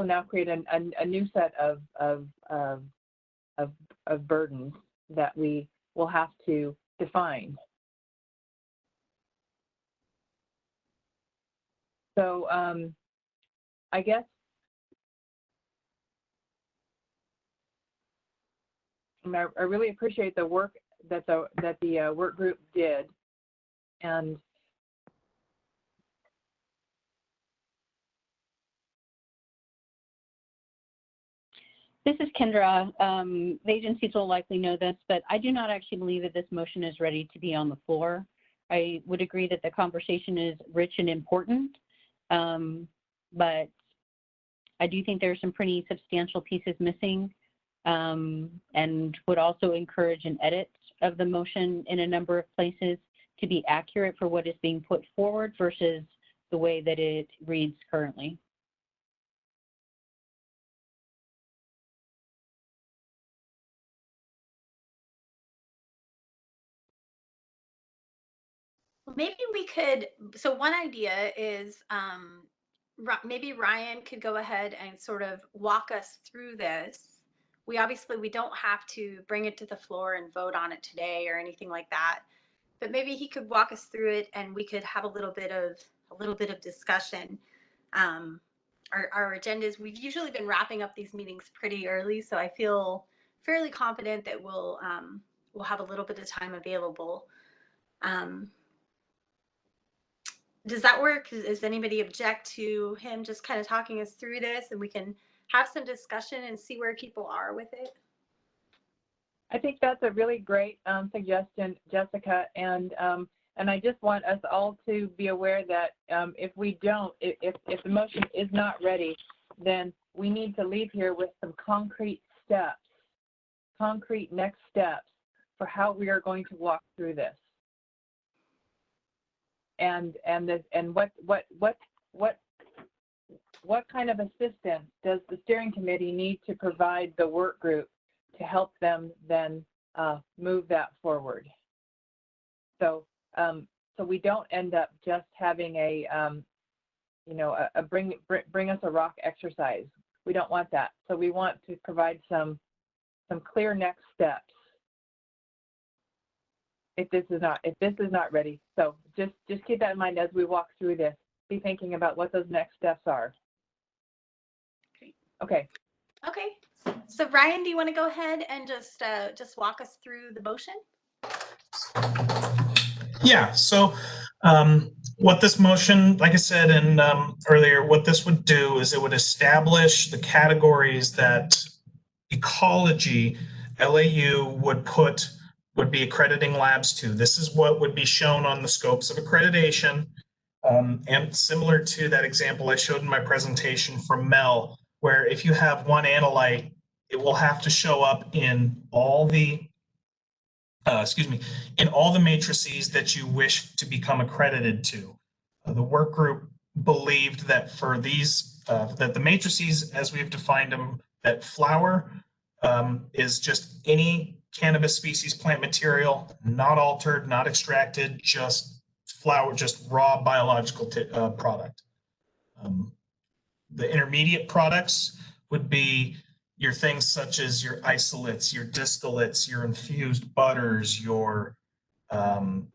now create a new set of burdens that we will have to define. So I guess I really appreciate the work that the work group did, and This is Kendra. The agencies will likely know this, but I do not actually believe that this motion is ready to be on the floor. I would agree that the conversation is rich and important, but I do think there are some pretty substantial pieces missing, and would also encourage an edit of the motion in a number of places to be accurate for what is being put forward versus the way that it reads currently. Well, maybe we could, so one idea is maybe Ryan could go ahead and sort of walk us through this. We don't have to bring it to the floor and vote on it today or anything like that, but maybe he could walk us through it and we could have a little bit of discussion. Um, our agendas, we've usually been wrapping up these meetings pretty early, so I feel fairly confident that we'll have a little bit of time available. Um, does that work? Does anybody object to him just kind of talking us through this, and we can have some discussion and see where people are with it? I think that's a really great suggestion, Jessica, and I just want us all to be aware that if the motion is not ready, then we need to leave here with some concrete next steps for how we are going to walk through this. And what kind of assistance does the steering committee need to provide the work group to help them then move that forward? So we don't end up just having a bring us a rock exercise. We don't want that. So we want to provide some clear next steps if this is not ready. So just keep that in mind as we walk through this. Be thinking about what those next steps are. Okay. So Ryan, do you want to go ahead and just walk us through the motion? Yeah, so what this motion, like I said in earlier, what this would do is it would establish the categories that ecology LAU would be accrediting labs to. This is what would be shown on the scopes of accreditation. And similar to that example I showed in my presentation from Mel, where if you have one analyte, it will have to show up in all the in all the matrices that you wish to become accredited to. The work group believed that for these, that the matrices as we've defined them, that flower is just any cannabis species plant material, not altered, not extracted, just flower, just raw biological product. The intermediate products would be your things such as your isolates, your distillates, your infused butters, your um,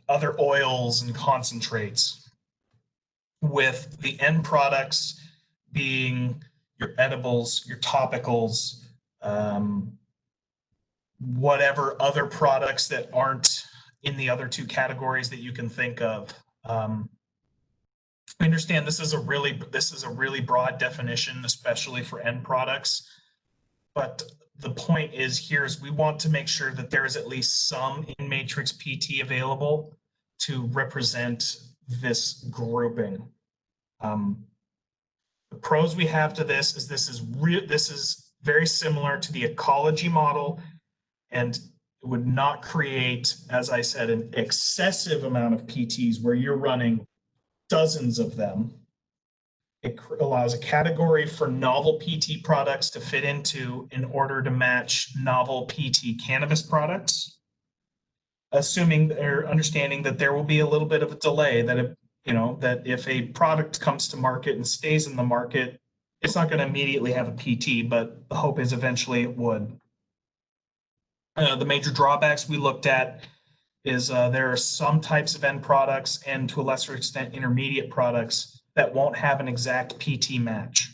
other oils and concentrates, with the end products being your edibles, your topicals, whatever other products that aren't in the other two categories that you can think of. I understand this is a really broad definition, especially for end products. But the point is here is we want to make sure that there is at least some in matrix PT available to represent this grouping. The pros we have to this is this is very similar to the ecology model, and it would not create, as I said, an excessive amount of PTs where you're running dozens of them. It allows a category for novel PT products to fit into in order to match novel PT cannabis products, assuming or understanding that there will be a little bit of a delay, that that if a product comes to market and stays in the market, it's not going to immediately have a PT, but the hope is eventually it would. The major drawbacks we looked at is there are some types of end products and to a lesser extent intermediate products that won't have an exact PT match.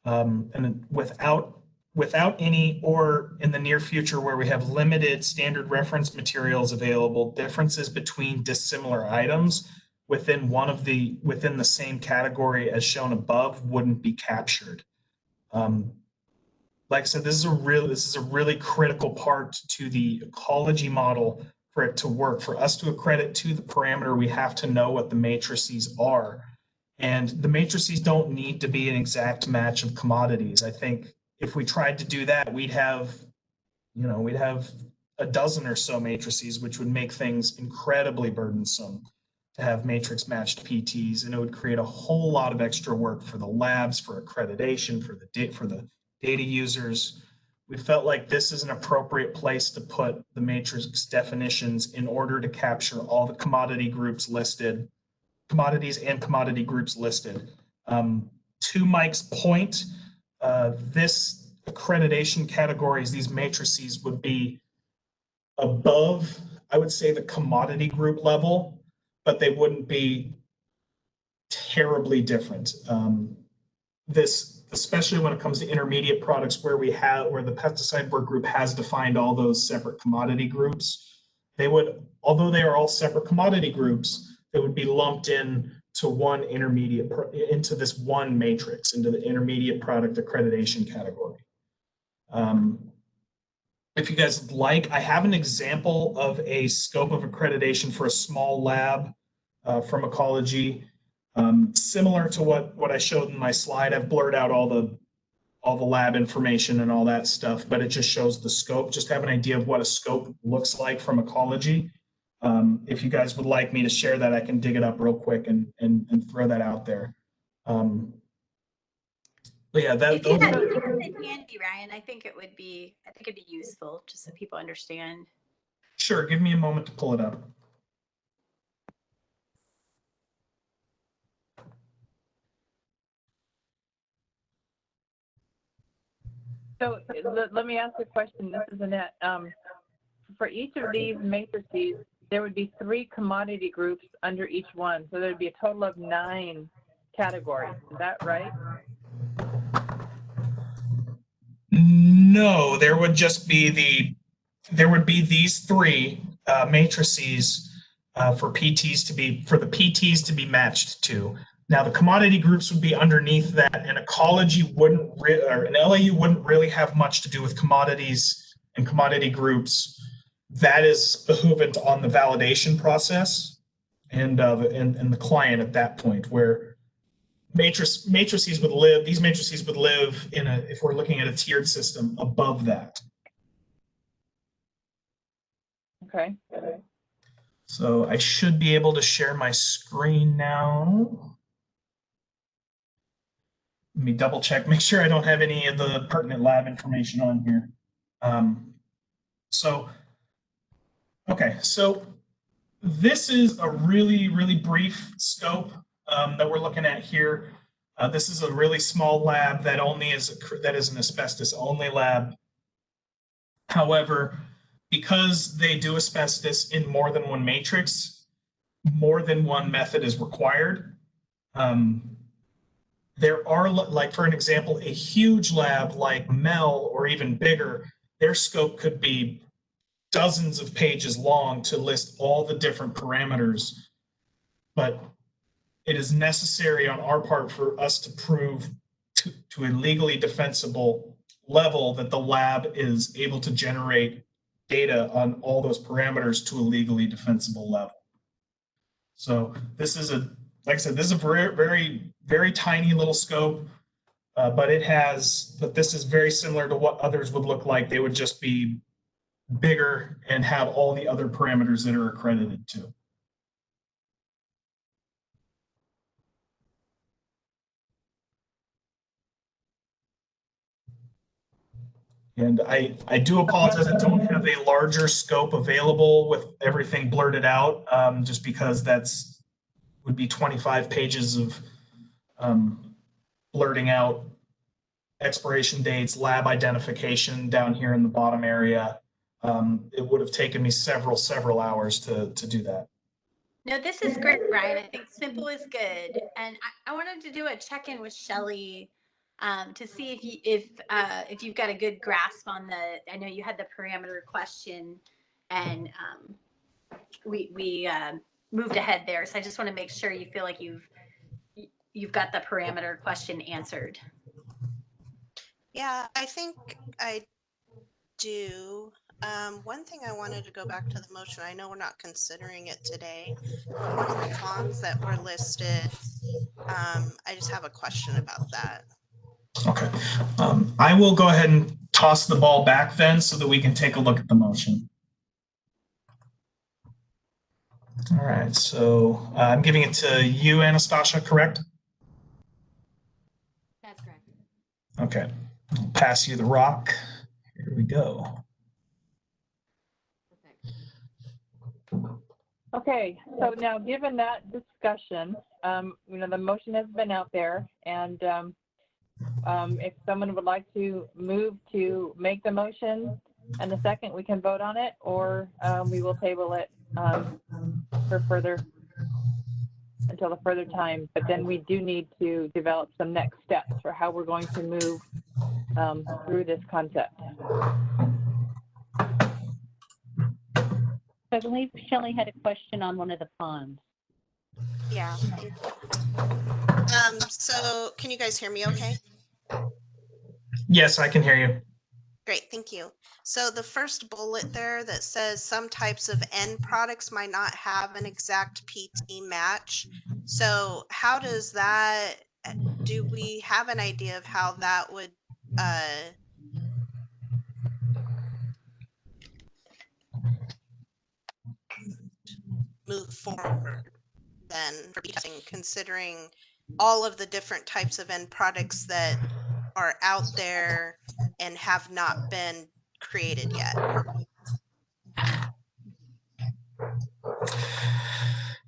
And without any, or in the near future where we have limited standard reference materials available, differences between dissimilar items within within the same category as shown above wouldn't be captured. Like I said, this is a really critical part to the ecology model for it to work. For us to accredit to the parameter, we have to know what the matrices are. And the matrices don't need to be an exact match of commodities. I think if we tried to do that, we'd have a dozen or so matrices, which would make things incredibly burdensome to have matrix matched PTs, and it would create a whole lot of extra work for the labs, for accreditation, for the data users. We felt like this is an appropriate place to put the matrix definitions in order to capture all the commodities and commodity groups listed. To Mike's point, this accreditation categories, these matrices would be above, I would say, the commodity group level, but they wouldn't be terribly different. Especially when it comes to intermediate products where the pesticide work group has defined all those separate commodity groups, although they are all separate commodity groups, they would be lumped in to into this one matrix, into the intermediate product accreditation category. If you guys like, I have an example of a scope of accreditation for a small lab from ecology. Similar to what I showed in my slide. I've blurred out all the lab information and all that stuff, but it just shows the scope. Just have an idea of what a scope looks like from ecology. If you guys would like me to share that, I can dig it up real quick and throw that out there. But yeah, if you had it handy, Ryan, I think it'd be useful just so people understand. Sure, give me a moment to pull it up. So let me ask a question. This is Annette. For each of these matrices, there would be 3 commodity groups under each one. So there'd be a total of 9 categories. Is that right? No, there would be these 3, matrices for the PTs to be matched to. Now the commodity groups would be underneath that, and ecology wouldn't or an LAU wouldn't really have much to do with commodities and commodity groups. That is behoovent on the validation process and the client at that point, where matrices would live. These matrices would live in a, if we're looking at a tiered system, above that. Okay. So I should be able to share my screen now. Let me double check, make sure I don't have any of the pertinent lab information on here. Okay, so this is a really, really brief scope that we're looking at here. This is a really small lab that is an asbestos only lab. However, because they do asbestos in more than one matrix, more than one method is required. There are, like, for an example, a huge lab like Mel or even bigger, their scope could be dozens of pages long to list all the different parameters. But it is necessary on our part for us to prove to a legally defensible level that the lab is able to generate data on all those parameters to a legally defensible level. So this is like I said, this is a very, very, very tiny little scope, but this is very similar to what others would look like. They would just be bigger and have all the other parameters that are accredited to. And I do apologize, I don't have a larger scope available with everything blurted out, just because would be 25 pages of blurting out expiration dates, lab identification down here in the bottom area. It would have taken me several hours to do that. No, this is great, Brian. I think simple is good. And I wanted to do a check-in with Shelly to see if you've got a good grasp on I know you had the parameter question, and we moved ahead there. So I just want to make sure you feel like you've got the parameter question answered. Yeah, I think I do. One thing I wanted to go back to the motion, I know we're not considering it today, but one of the fonts that were listed, I just have a question about that. Okay. I will go ahead and toss the ball back then so that we can take a look at the motion. All right, so I'm giving it to you, Anastasia, correct? That's correct. Okay, I'll pass you the rock. Here we go. Okay, so now given that discussion, the motion has been out there, and if someone would like to move to make the motion and the second, we can vote on it, or we will table it until a further time. But then we do need to develop some next steps for how we're going to move through this concept. I believe Shelley had a question on one of the ponds. Yeah, thank you. So can you guys hear me okay? Yes, I can hear you. Great, thank you. So the first bullet there that says some types of end products might not have an exact PT match. So how does that, do we have an idea of how that would move forward then for testing, considering all of the different types of end products that are out there and have not been created yet?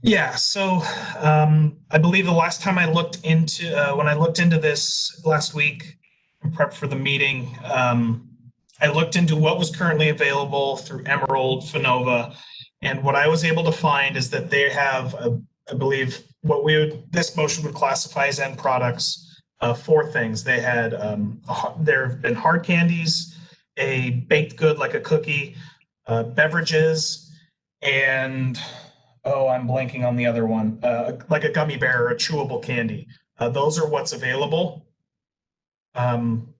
Yeah, so I believe the last time I looked into, when I looked into this last week, in prep for the meeting, I looked into what was currently available through Emerald, Finova, and what I was able to find is that they have, I believe, this motion would classify as end products, 4 things. They had, there have been hard candies, a baked good like a cookie, beverages, and oh, I'm blanking on the other one, like a gummy bear or a chewable candy. Those are what's available. And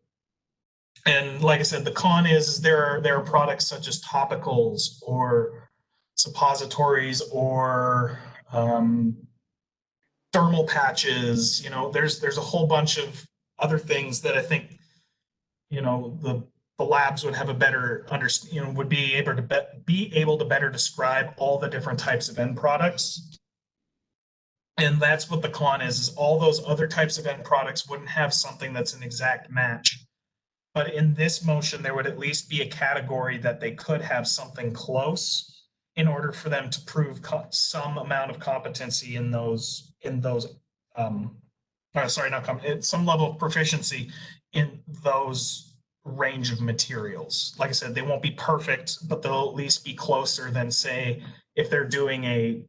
like I said, the con is there are products such as topicals or suppositories or thermal patches. There's a whole bunch of other things that I think the labs would have a better would be able to better describe all the different types of end products. And that's what the con is all those other types of end products wouldn't have something that's an exact match. But in this motion, there would at least be a category that they could have something close in order for them to prove some amount of competency in those sorry, not some level of proficiency in those range of materials. Like I said, they won't be perfect, but they'll at least be closer than, say, if they're doing a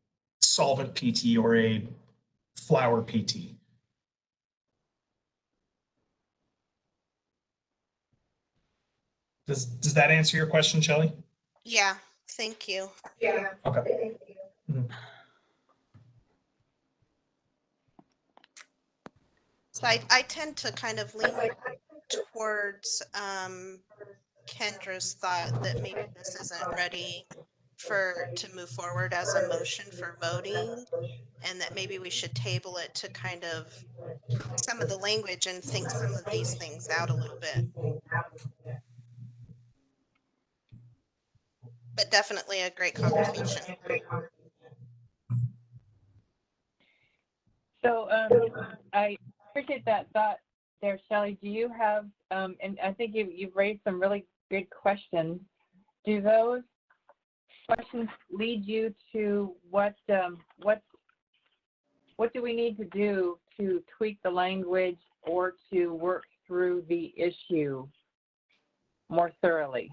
solvent PT or a flower PT. Does that answer your question, Shelley? Yeah, thank you. Yeah. Okay. Mm-hmm. So I tend to kind of lean towards Kendra's thought that maybe this isn't ready to move forward as a motion for voting, and that maybe we should table it to kind of tweak some of the language and think some of these things out a little bit. But definitely a great conversation. So I appreciate that thought there, Shelley. Do you have, and I think you've raised some really good questions. Do those questions lead you to what do we need to do to tweak the language or to work through the issue more thoroughly?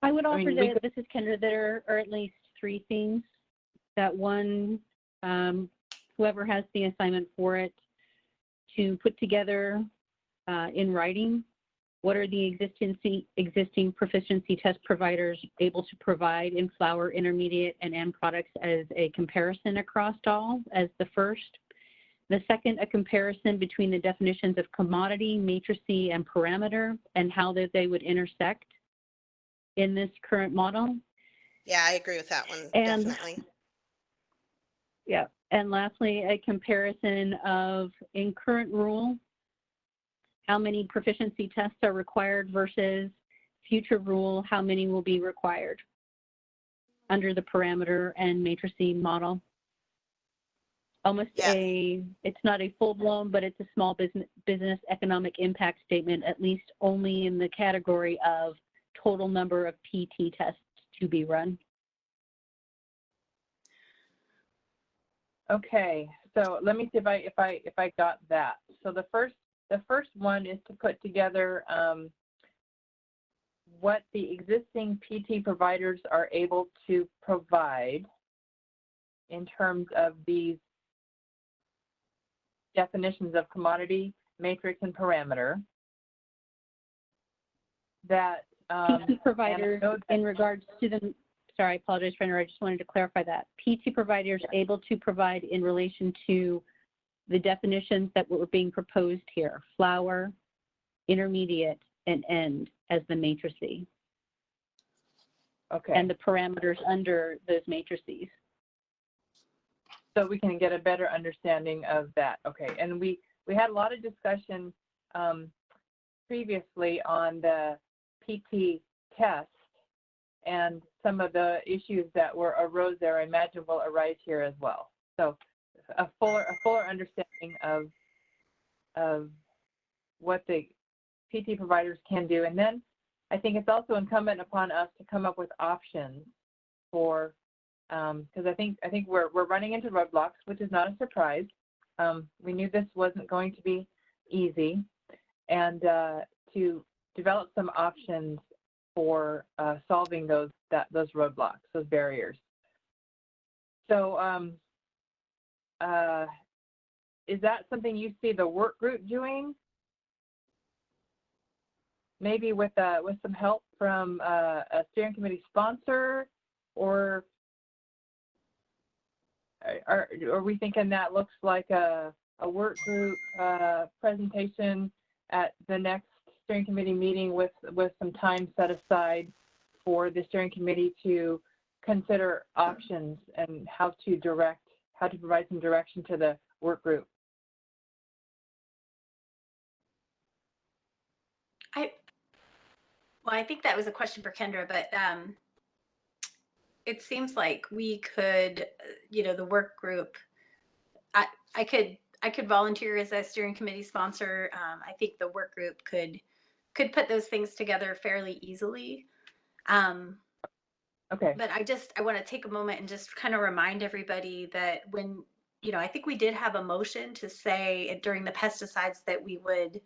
I would offer that this is Kendra. There are at least three things that one, whoever has the assignment for it, to put together in writing. What are the existing proficiency test providers able to provide in flower, intermediate, and end products as a comparison across all, as the first. The second, a comparison between the definitions of commodity, matrices, and parameter, and how they would intersect in this current model. Yeah, I agree with that one, and, definitely. Yeah, and lastly, a comparison of, in current rule, how many proficiency tests are required versus future rule, how many will be required under the parameter and matrices model. Almost it's not a full-blown, but it's a small business economic impact statement, at least only in the category of total number of PT tests to be run. Okay, so let me see if I got that. So the first one is to put together what the existing PT providers are able to provide in terms of these definitions of commodity, matrix, and parameter. That PT providers in regards to the, sorry, I apologize for interrupting, I just wanted to clarify that. PT providers able to provide in relation to the definitions that were being proposed here, flower, intermediate, and end as the matrices. Okay. And the parameters under those matrices. So we can get a better understanding of that. Okay, and we had a lot of discussion previously on the PT test, and some of the issues that arose there, I imagine, will arise here as well. So a fuller understanding of what the PT providers can do, and then I think it's also incumbent upon us to come up with options for, because I think we're running into roadblocks, which is not a surprise. We knew this wasn't going to be easy, and to develop some options for solving those roadblocks, those barriers. So is that something you see the work group doing? Maybe with some help from a steering committee sponsor, or are we thinking that looks like a work group presentation at the next steering committee meeting with some time set aside for the steering committee to consider options and how to provide some direction to the work group? I think that was a question for Kendra, but it seems like we could, the work group, I could volunteer as a steering committee sponsor. I think the work group could put those things together fairly easily. Okay. But I want to take a moment and just kind of remind everybody that when, I think we did have a motion to say during the pesticides that we would,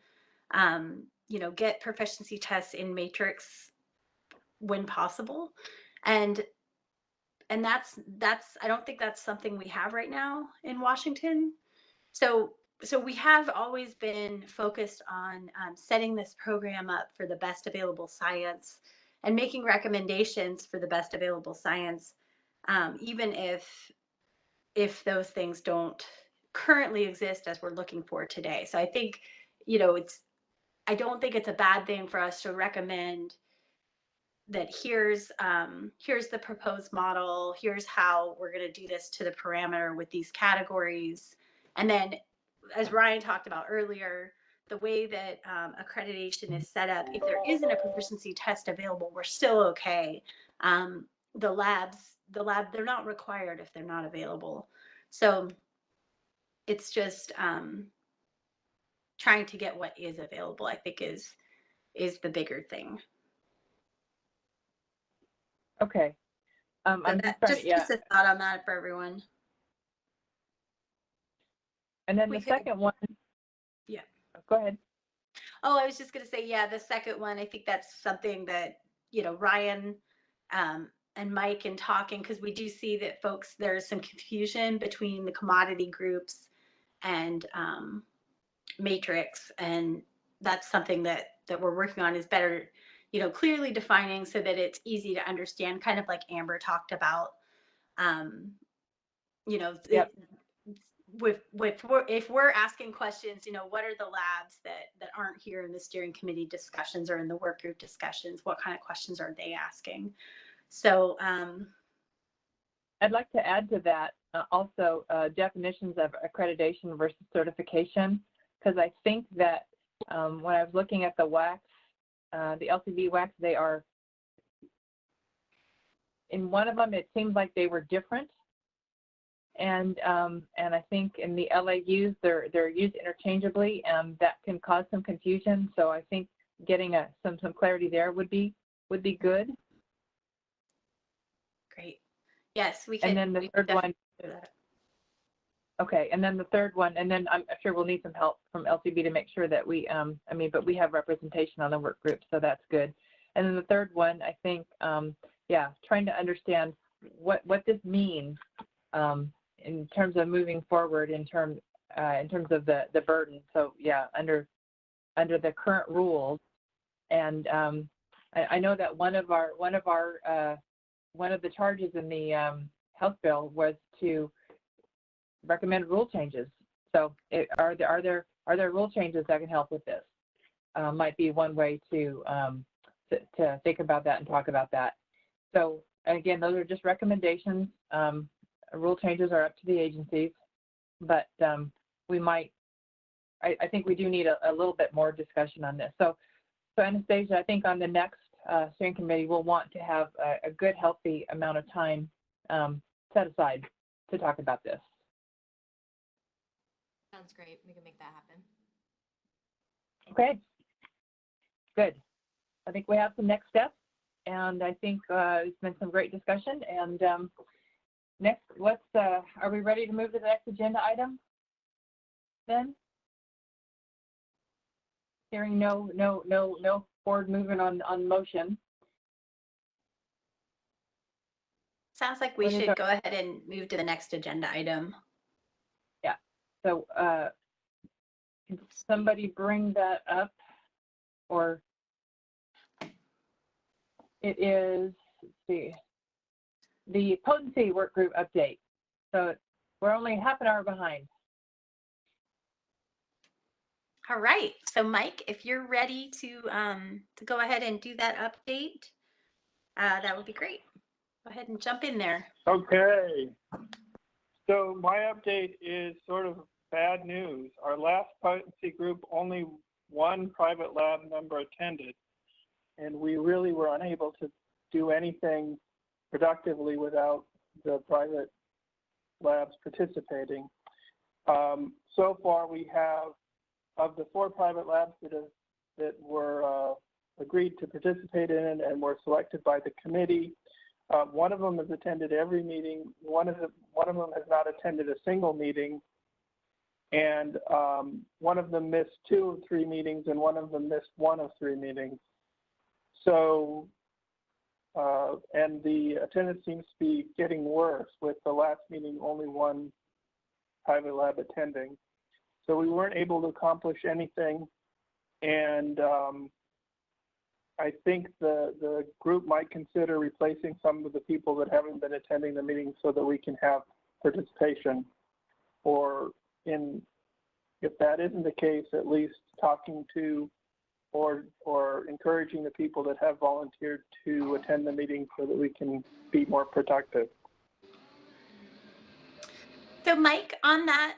get proficiency tests in matrix when possible. And that's, I don't think that's something we have right now in Washington. So we have always been focused on setting this program up for the best available science and making recommendations for the best available science, even if those things don't currently exist as we're looking for today. So I think, I don't think it's a bad thing for us to recommend that here's the proposed model, here's how we're going to do this to the parameter with these categories. And then, as Ryan talked about earlier, the way that accreditation is set up, if there isn't a proficiency test available, we're still okay. The lab, they're not required if they're not available. So it's just trying to get what is available, I think is the bigger thing. Okay. I'm just trying to, just a thought on that for everyone. And then the second one. Yeah. Go ahead. Oh, I was just going to say, the second one, I think that's something that, Ryan and Mike in talking, because we do see that there's some confusion between the commodity groups and matrix. And that's something that we're working on is better, clearly defining so that it's easy to understand, kind of like Amber talked about. Yep. If we're asking questions, what are the labs that aren't here in the steering committee discussions or in the work group discussions? What kind of questions are they asking? So I'd like to add to that also definitions of accreditation versus certification, because I think that when I was looking at the wax, the LCB wax, they are, in one of them, it seemed like they were different. And I think in the LAUs, they're used interchangeably, and that can cause some confusion. So I think getting some clarity there would be good. Great. Yes, we can. And then the third one. Okay, and then the third one, and then I'm sure we'll need some help from LCB to make sure that we, but we have representation on the work group, so that's good. And then the third one, I think, trying to understand what this means in terms of moving forward in terms of the burden. So yeah, under the current rules, and I know that one of the charges in the health bill was to recommend rule changes. So are there rule changes that can help with this? Might be one way to think about that and talk about that. So again, those are just recommendations. Rule changes are up to the agencies, but we might, I think we do need a little bit more discussion on this. So Anastasia, I think on the next steering committee, we'll want to have a good, healthy amount of time set aside to talk about this. Sounds great. We can make that happen. Okay, good. I think we have some next steps, and I think it's been some great discussion. And next, are we ready to move to the next agenda item then? Hearing no forward movement on motion. Sounds like we should go ahead and move to the next agenda item. Yeah, So can somebody bring that up? Or it is, let's see, the potency work group update. So we're only half an hour behind. All right. So Mike, if you're ready to go ahead and do that update, that would be great. Go ahead and jump in there. Okay. So my update is sort of bad news. Our last potency group, only one private lab member attended, and we really were unable to do anything productively without the private labs participating. So far, we have, of the 4 private labs that were agreed to participate in and were selected by the committee, one of them has attended every meeting. One of them has not attended a single meeting, and one of them missed 2 of 3 meetings, and one of them missed 1 of 3 meetings. So, and the attendance seems to be getting worse, with the last meeting only 1 private lab attending. So we weren't able to accomplish anything, and I think the group might consider replacing some of the people that haven't been attending the meetings so that we can have participation, or if that isn't the case, at least talking to or encouraging the people that have volunteered to attend the meeting so that we can be more productive. So Mike, on that,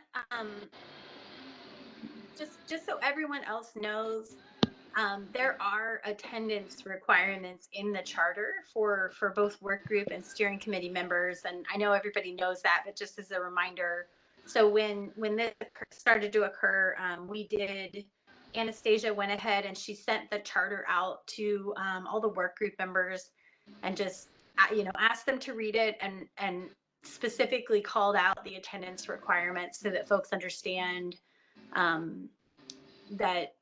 just so everyone else knows, there are attendance requirements in the charter for both work group and steering committee members, and I know everybody knows that, but just as a reminder, so when this started to occur, Anastasia went ahead and she sent the charter out to all the work group members, and just asked them to read it, and specifically called out the attendance requirements so that folks understand um, that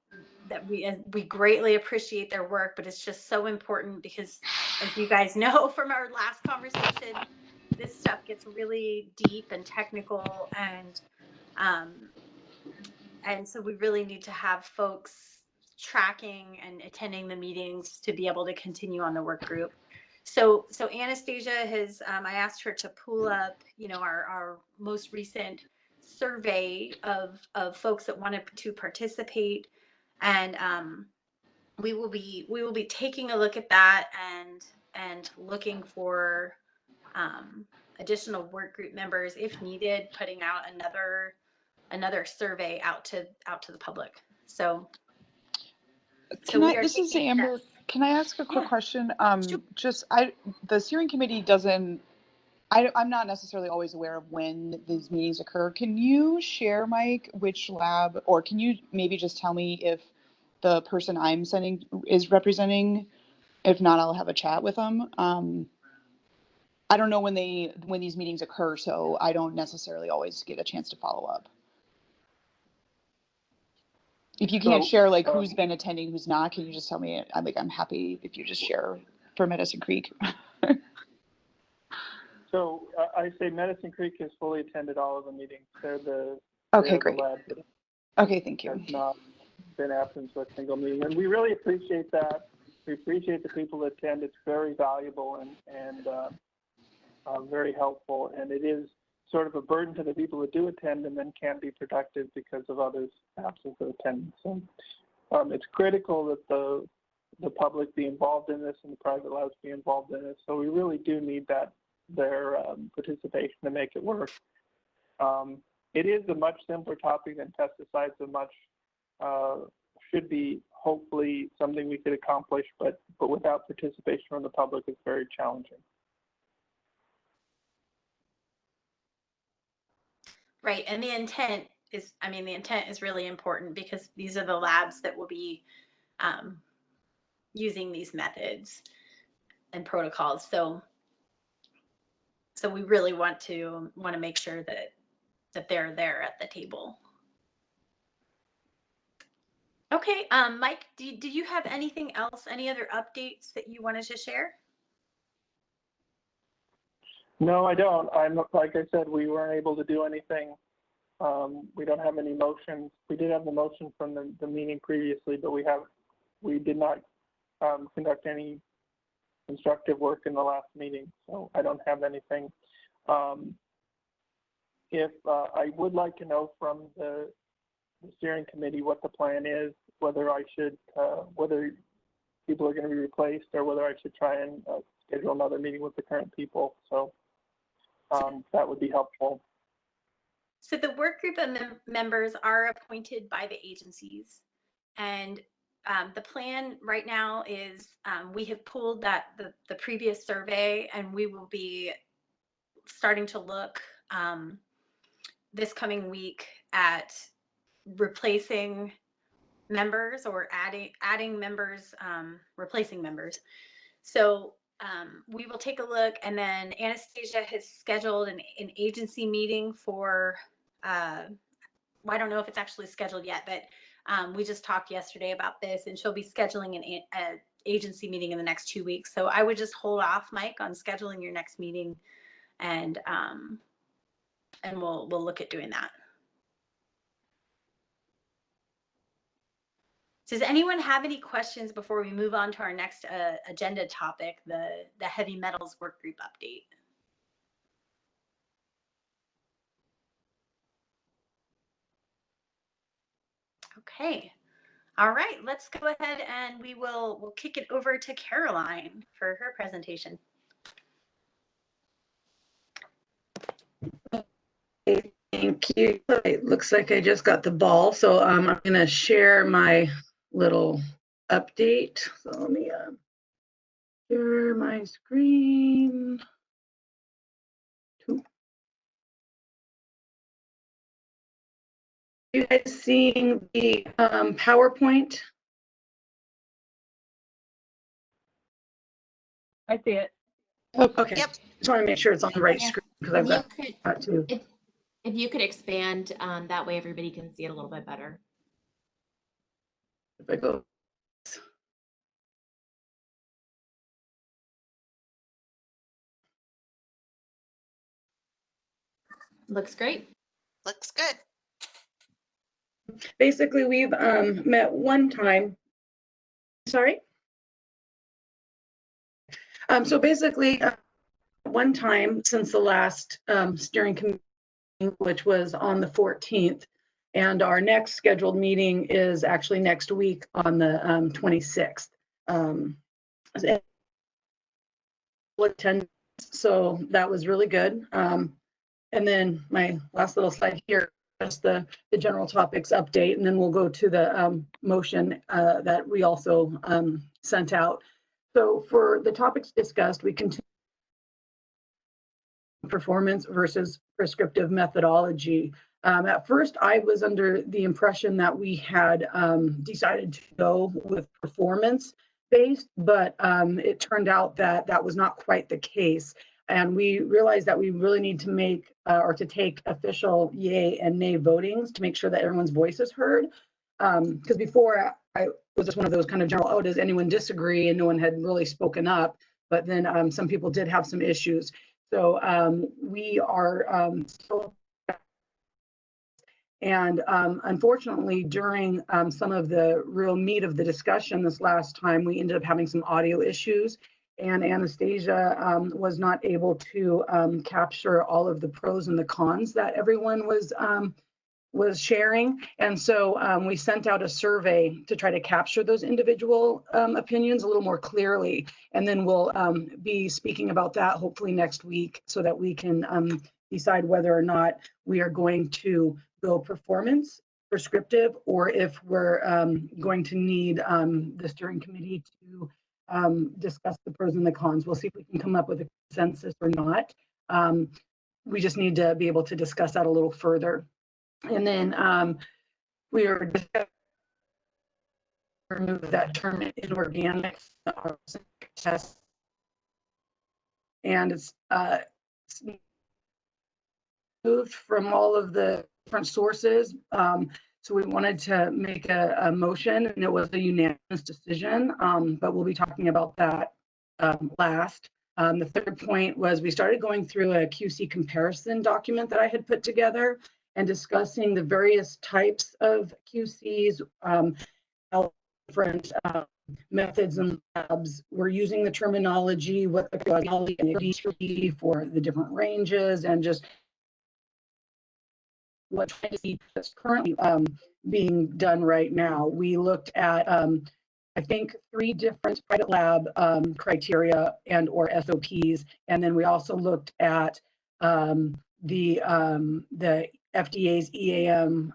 we greatly appreciate their work, but it's just so important because, as you guys know from our last conversation, this stuff gets really deep and technical, um, and so we really need to have folks tracking and attending the meetings to be able to continue on the work group. So Anastasia has, I asked her to pull up, our most recent survey of folks that wanted to participate, and we will be taking a look at that and looking for additional work group members if needed, putting out another survey out to the public. So This is Amber. Can I ask a quick question? The steering committee doesn't, I'm not necessarily always aware of when these meetings occur. Can you share, Mike, which lab, or can you maybe just tell me if the person I'm sending is representing? If not, I'll have a chat with them. I don't know when these meetings occur, so I don't necessarily always get a chance to follow up. If you can't share like who's been attending, who's not, can you just tell me? I'm happy if you just share for Medicine Creek. So I say Medicine Creek has fully attended all of the meetings. They're the Great. lab that Okay, thank you. has not been absent to a single meeting, and we really appreciate that. We appreciate the people that attend. It's very valuable and very helpful, and it is sort of a burden to the people that do attend and then can't be productive because of others' absence of attendance. So it's critical that the public be involved in this and the private labs be involved in this. So we really do need their participation to make it work. It is a much simpler topic than pesticides, and much should be hopefully something we could accomplish, but without participation from the public, it's very challenging. right, and the intent is really important, because these are the labs that will be using these methods and protocols. So we really want to make sure that they're there at the table. Okay, Mike, do you have anything else, any other updates that you wanted to share? No, I don't. Like I said, we weren't able to do anything We don't have any motions. We did have the motion from the meeting previously, but we did not conduct any constructive work in the last meeting, so I don't have anything. If I would like to know from the steering committee what the plan is, whether I should, whether people are going to be replaced or whether I should try and schedule another meeting with the current people. So that would be helpful. So the work group of members are appointed by the agencies, and the plan right now is we have pulled the previous survey, and we will be starting to look this coming week at replacing members or adding members, replacing members. So we will take a look, and then Anastasia has scheduled an agency meeting for, I don't know if it's actually scheduled yet, but we just talked yesterday about this, and she'll be scheduling an agency meeting in the next 2 weeks. So I would just hold off, Mike, on scheduling your next meeting, and we'll look at doing that. Does anyone have any questions before we move on to our next agenda topic, the heavy metals work group update? Okay. All right, let's go ahead and we'll kick it over to Caroline for her presentation. Thank you. It looks like I just got the ball, so I'm going to share my little update. So let me share my screen. You guys seeing the PowerPoint? I see it. Oh, okay. Yep. Just want to make sure it's on the right screen because I've got that too. If you could expand, that way everybody can see it a little bit better. If I go. Looks great. Looks good. Basically, we've met one time. Sorry. So basically, one time since the last steering committee, which was on the 14th, and our next scheduled meeting is actually next week on the 26th. So that was really good. And then my last little slide here is the general topics update, and then we'll go to the motion that we also sent out. So for the topics discussed, we continue performance versus prescriptive methodology. At first, I was under the impression that we had decided to go with performance-based, but it turned out that that was not quite the case. And we realized that we really need to make or to take official yay and nay votings to make sure that everyone's voice is heard. Because before I was just one of those kind of general, oh, does anyone disagree? And no one had really spoken up. But then some people did have some issues. So we are still, and unfortunately, during some of the real meat of the discussion this last time, we ended up having some audio issues, and Anastasia was not able to capture all of the pros and the cons that everyone was sharing. And so we sent out a survey to try to capture those individual opinions a little more clearly. And then we'll be speaking about that hopefully next week so that we can decide whether or not we are going to go performance prescriptive or if we're going to need the steering committee to discuss the pros and the cons. We'll see if we can come up with a consensus or not. We just need to be able to discuss that a little further. And then we are remove that term inorganic test, and it's moved from all of the different sources. So we wanted to make a motion, and it was a unanimous decision. But we'll be talking about that last. The third point was we started going through a QC comparison document that I had put together. and discussing the various types of QCs, how different methods and labs. We're using the terminology, what the terminology should be for the different ranges, and just what is currently being done right now. We looked at, I think, 3 different private lab criteria and or SOPs, and then we also looked at the FDA's EAM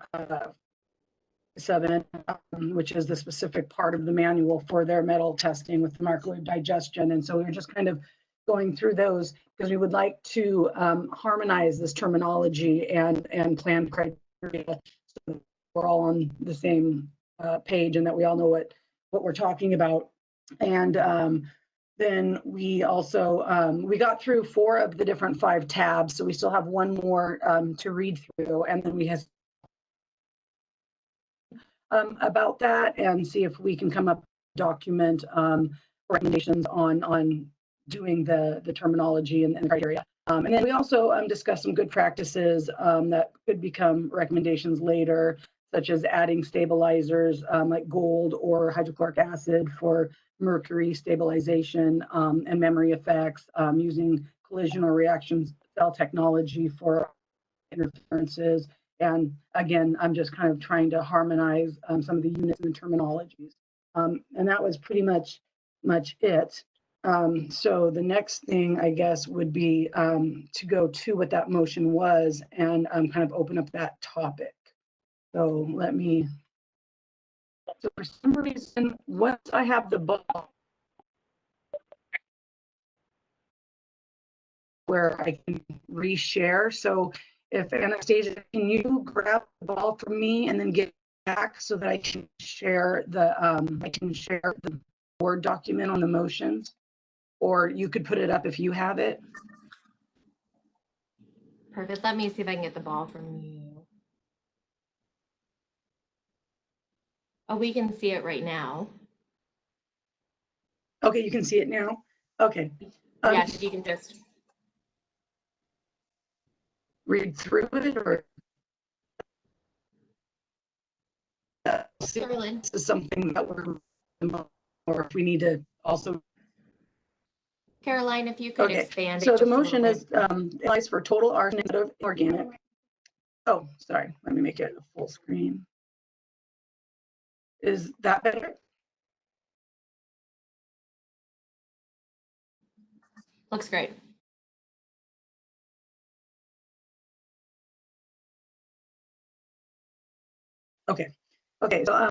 7, which is the specific part of the manual for their metal testing with the microwave digestion. And so we were just kind of going through those because we would like to harmonize this terminology and plan criteria so that we're all on the same page and that we all know what we're talking about. And then we also, we got through 4 of the different 5 tabs, so we still have 1 more to read through, and then we have about that and see if we can come up with a document recommendations on doing the terminology and the criteria. And then we also discussed some good practices that could become recommendations later, such as adding stabilizers like gold or hydrochloric acid for mercury stabilization and memory effects, using collision or reaction cell technology for interferences. And again, I'm just kind of trying to harmonize some of the units and the terminologies. And that was pretty much it. So the next thing, I guess, would be to go to what that motion was and kind of open up that topic. So let me, so for some reason, once I have the ball where I can reshare. So if Anastasia, can you grab the ball from me and then get back so that I can share the Word document on the motions, or you could put it up if you have it. Perfect. Let me see if I can get the ball from you. Oh, we can see it right now. Okay, you can see it now. Okay. Yeah, so you can just read through it, or this is something that we're, or if we need to also. Caroline, if you could Okay, expand. so the motion is applies for total arsenic of organic. Oh, sorry, let me make it a full screen. Is that better? Looks great. Okay, so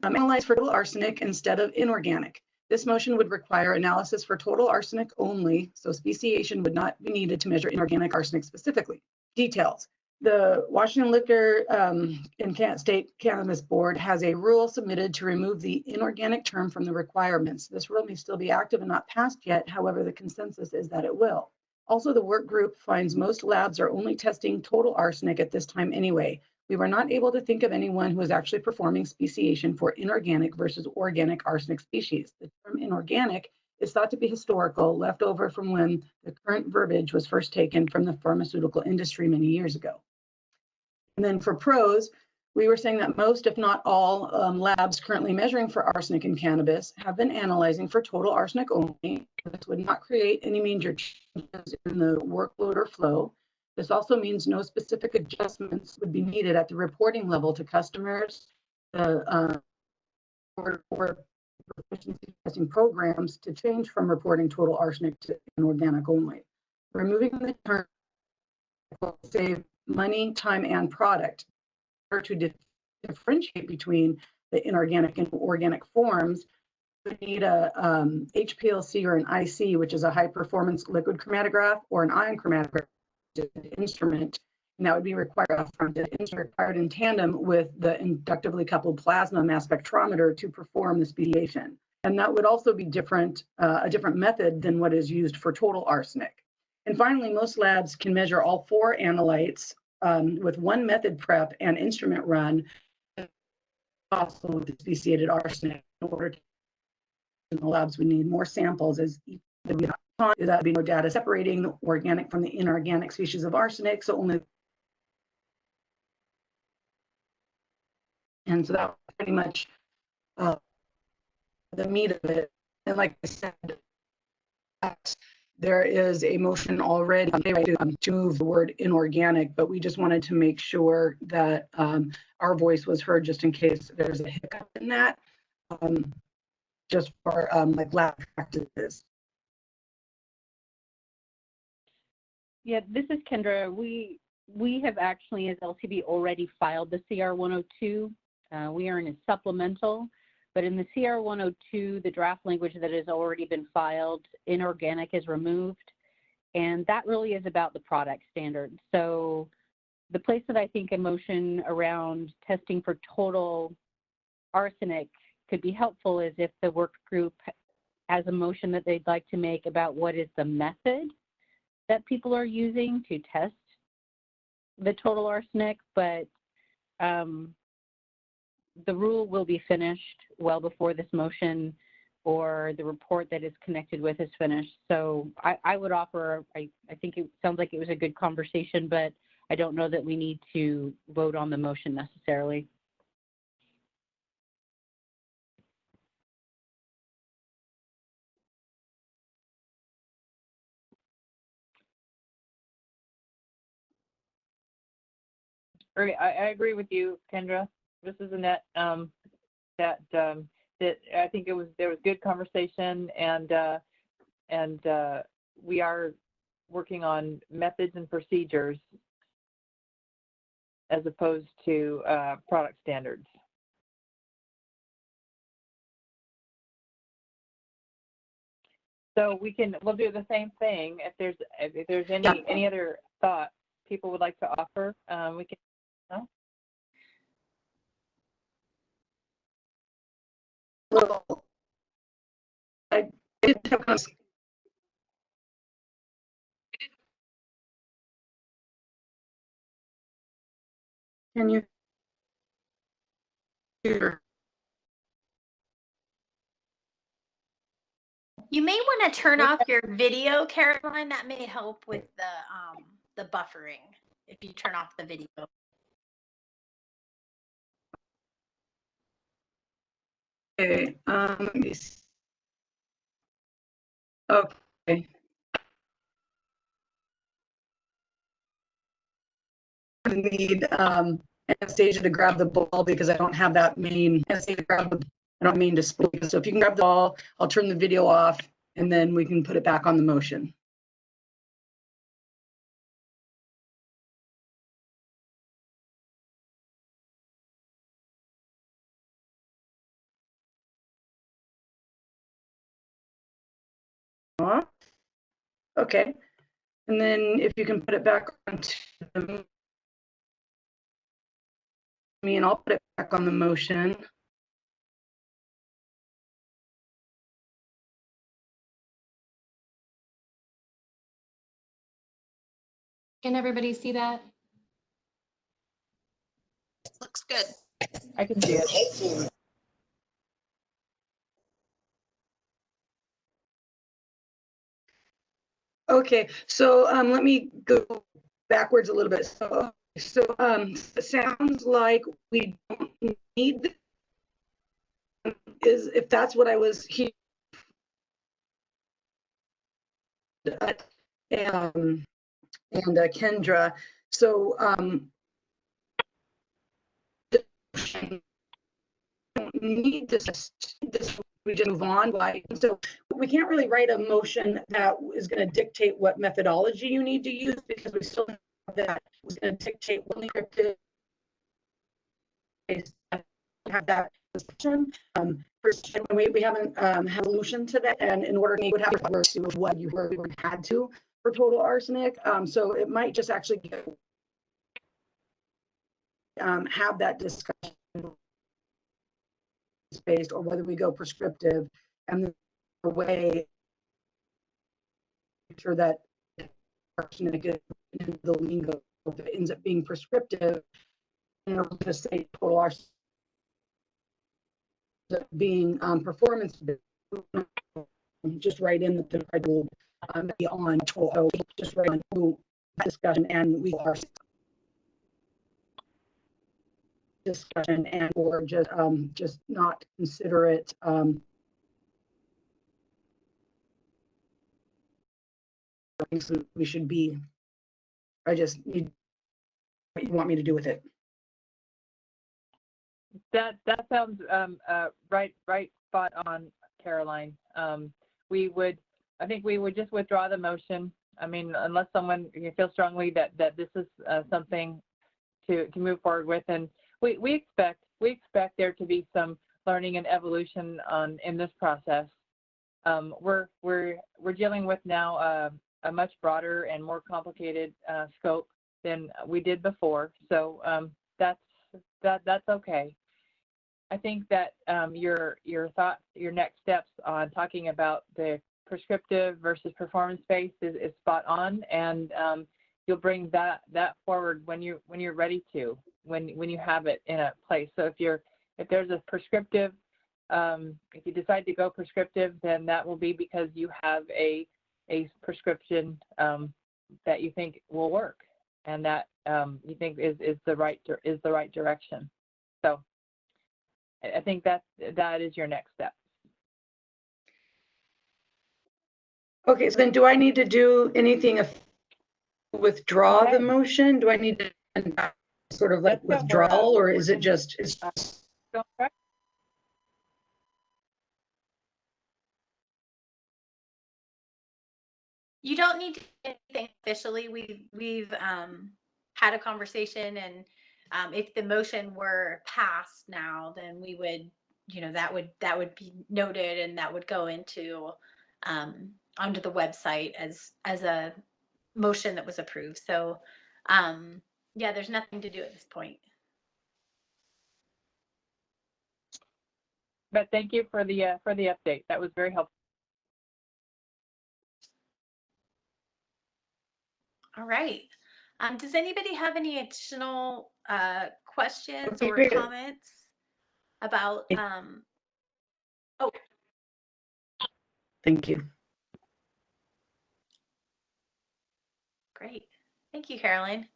analyze for total arsenic instead of inorganic. This motion would require analysis for total arsenic only, so speciation would not be needed to measure inorganic arsenic specifically. Details. The Washington Liquor and State Cannabis Board has a rule submitted to remove the inorganic term from the requirements. This rule may still be active and not passed yet. However, the consensus is that it will. Also, the work group finds most labs are only testing total arsenic at this time anyway. We were not able to think of anyone who was actually performing speciation for inorganic versus organic arsenic species. The term inorganic is thought to be historical, left over from when the current verbiage was first taken from the pharmaceutical industry many years ago. And then for pros, we were saying that most, if not all, labs currently measuring for arsenic in cannabis have been analyzing for total arsenic only. This would not create any major changes in the workload or flow. This also means no specific adjustments would be needed at the reporting level to customers or proficiency testing programs to change from reporting total arsenic to inorganic only. Removing the term will save money, time, and product. To differentiate between the inorganic and organic forms, we need a HPLC or an IC, which is a high performance liquid chromatograph, or an ion chromatograph instrument, and that would be required required in tandem with the inductively coupled plasma mass spectrometer to perform the speciation. And that would also be different, a different method than what is used for total arsenic. And finally, most labs can measure all 4 analytes with one method prep and instrument run, also with the speciated arsenic. In order to, the labs would need more samples, as that would be more data separating the organic from the inorganic species of arsenic. So only And so that was pretty much the meat of it. And like I said, there is a motion already to move the word inorganic, but we just wanted to make sure that our voice was heard just in case there's a hiccup in that, just for like lab practices. Yeah, this is Kendra. We have actually, as LCB, already filed the CR 102. We are in a supplemental, but in the CR 102, the draft language that has already been filed, inorganic is removed, and that really is about the product standard. So the place that I think a motion around testing for total arsenic could be helpful is if the work group has a motion that they'd like to make about what is the method that people are using to test the total arsenic, but the rule will be finished well before this motion or the report that is connected with is finished. So I would offer, I think it sounds like it was a good conversation, but I don't know that we need to vote on the motion necessarily. I agree with you, Kendra. This is Annette. That I think there was good conversation, and we are working on methods and procedures as opposed to product standards. So we'll do the same thing. If there's any other thought people would like to offer, we can. No? Well, I did have a Can you hear? You may want to turn off your video, Caroline. That may help with the buffering if you turn off the video. Okay, let me see. Okay. I need Anastasia to grab the ball because I don't have that main Anastasia grab the I don't mean display. So if you can grab the ball, I'll turn the video off and then we can put it back on the motion. Okay, and then if you can put it back onto me, and I'll put it back on the motion. Can everybody see that? Looks good. I can see it. Okay, so let me go backwards a little bit. So it sounds like we don't need is if that's what I was hearing. And Kendra, so don't need this. We just move on. Why? So we can't really write a motion that is going to dictate what methodology you need to use because we still have that is going to dictate what have that discussion. We haven't had a solution to that, and in order to would have to do what you heard we had to for total arsenic. So it might just actually have that discussion based or whether we go prescriptive and the way sure that arsenic is in the lingo. If it ends up being prescriptive, and we're going to say total arsenic being performance, just write in the title be on total, just write on discussion, and we are discussion and or just not consider it. We should be. I just need what you want me to do with it. That sounds right spot on, Caroline. I think we would just withdraw the motion. I mean, unless someone feels strongly that this is something to move forward with, and we expect there to be some learning and evolution in this process. We're dealing with now a much broader and more complicated scope than we did before, so that's okay. I think that your next steps on talking about the prescriptive versus performance-based is spot on, and you'll bring that forward when you're ready to, when you have it in a place. So if there's a prescriptive, if you decide to go prescriptive, then that will be because you have a prescription that you think will work and that you think is the right direction. So I think that is your next step. Okay, so then do I need to do anything withdraw the motion? Do I need to sort of like withdrawal, or is it just? You don't need to do anything officially. We've had a conversation, and if the motion were passed now, then we would, that would be noted, and that would go into onto the website as a motion that was approved. So yeah, there's nothing to do at this point. But thank you for the update. That was very helpful. All right. Does anybody have any additional questions or comments about? Oh, thank you. Great. Thank you, Caroline.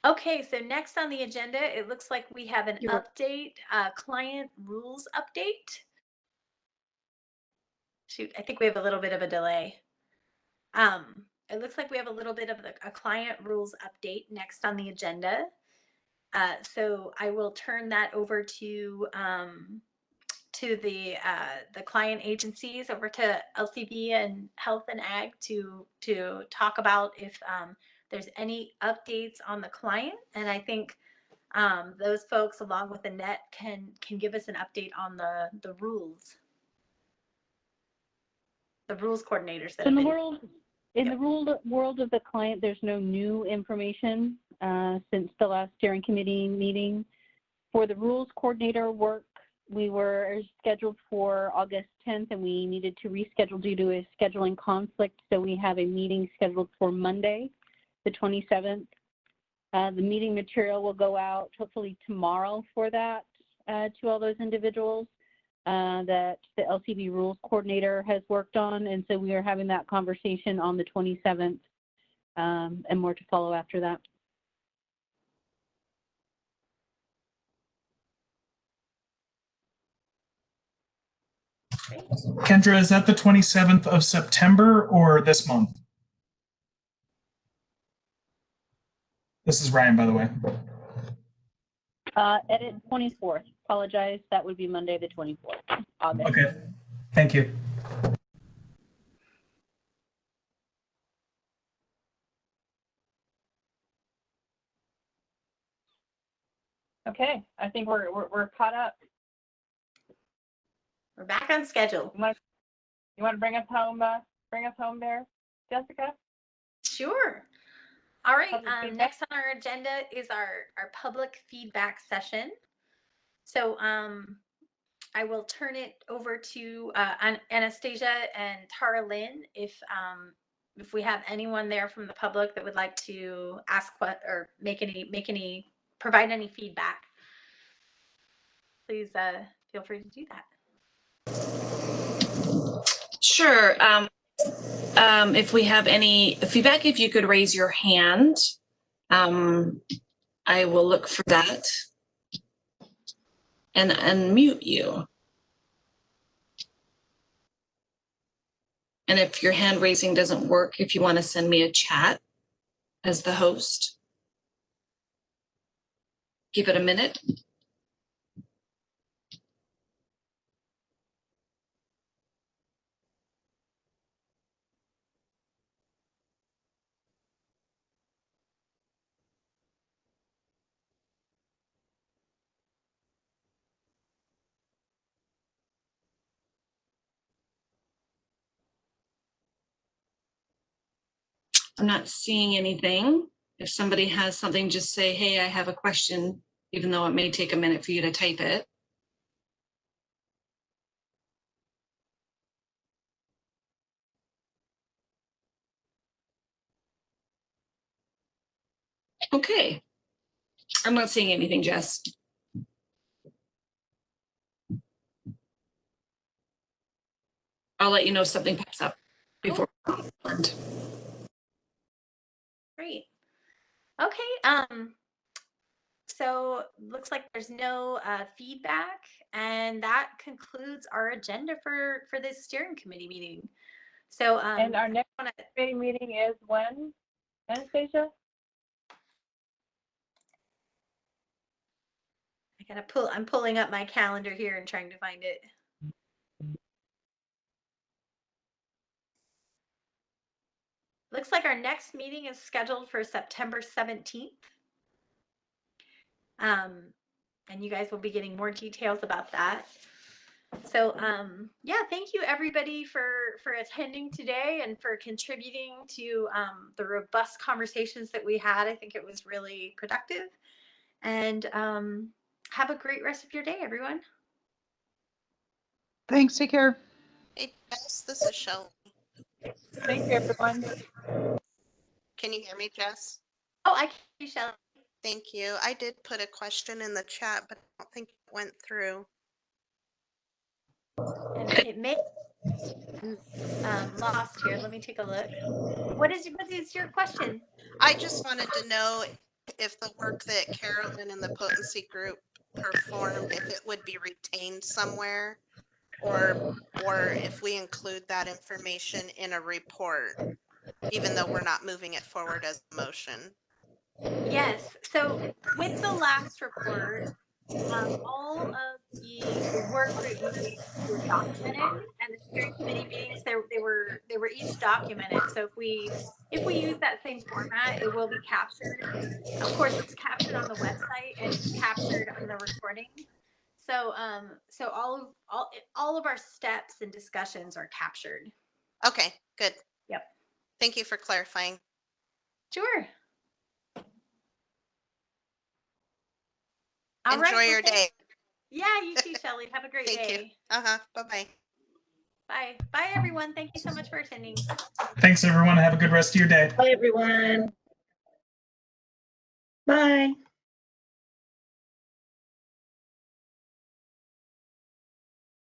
Okay, so next on the agenda, it looks like we have an update, client rules update. Shoot, I think we have a little bit of a delay. It looks like we have a little bit of a client rules update next on the agenda. So I will turn that over to the client agencies, over to LCB and Health and Ag to talk about if there's any updates on the client. And I think those folks, along with Annette, can give us an update on the rules. The rules coordinators. So in the world of the client, there's no new information since the last steering committee meeting. For the rules coordinator work, we were scheduled for August 10th, and we needed to reschedule due to a scheduling conflict. So we have a meeting scheduled for Monday, the 27th. The meeting material will go out hopefully tomorrow for that to all those individuals that the LCB rules coordinator has worked on. And so we are having that conversation on the 27th and more to follow after that. Kendra, is that the 27th of September or this month? This is Ryan, by the way. Edit 24th. Apologize. That would be Monday the 24th. August. Okay. Thank you. Okay, I think we're caught up. We're back on schedule. You want to bring us home? Bring us home there, Jessica? Sure. All right. Next on our agenda is our public feedback session. So I will turn it over to Anastasia and Tara Lynn if we have anyone there from the public that would like to ask what or provide any feedback. Please feel free to do that. Sure. If we have any feedback, if you could raise your hand. I will look for that and unmute you. And if your hand raising doesn't work, if you want to send me a chat as the host, give it a minute. I'm not seeing anything. If somebody has something, just say, hey, I have a question, even though it may take a minute for you to type it. Okay. I'm not seeing anything, Jess. I'll let you know if something pops up before. Great. Okay. So looks like there's no feedback, and that concludes our agenda for this steering committee meeting. So and our next committee meeting is when, Anastasia? I'm pulling up my calendar here and trying to find it. Looks like our next meeting is scheduled for September 17th. And you guys will be getting more details about that. So yeah, thank you everybody for attending today and for contributing to the robust conversations that we had. I think it was really productive. And have a great rest of your day, everyone. Thanks. Take care. Hey, Jess, this is Shelly. Thank you, everyone. Can you hear me, Jess? Oh, I can hear you, Shelly. Thank you. I did put a question in the chat, but I don't think it went through. And it may lost here. Let me take a look. What is your question? I just wanted to know if the work that Carolyn and the potency group performed, if it would be retained somewhere, or if we include that information in a report, even though we're not moving it forward as a motion. Yes. So with the last report, all of the work group meetings were documented, and the steering committee meetings they were each documented. So if we use that same format, it will be captured. Of course, it's captured on the website and it's captured on the recording. So so all of our steps and discussions are captured. Okay, good. Yep. Thank you for clarifying. Sure. Enjoy your day. Yeah, you too, Shelly. Have a great Thank day. you. Bye-bye. Bye. Bye, everyone. Thank you so much for attending. Thanks, everyone. Have a good rest of your day. Bye, everyone. Bye.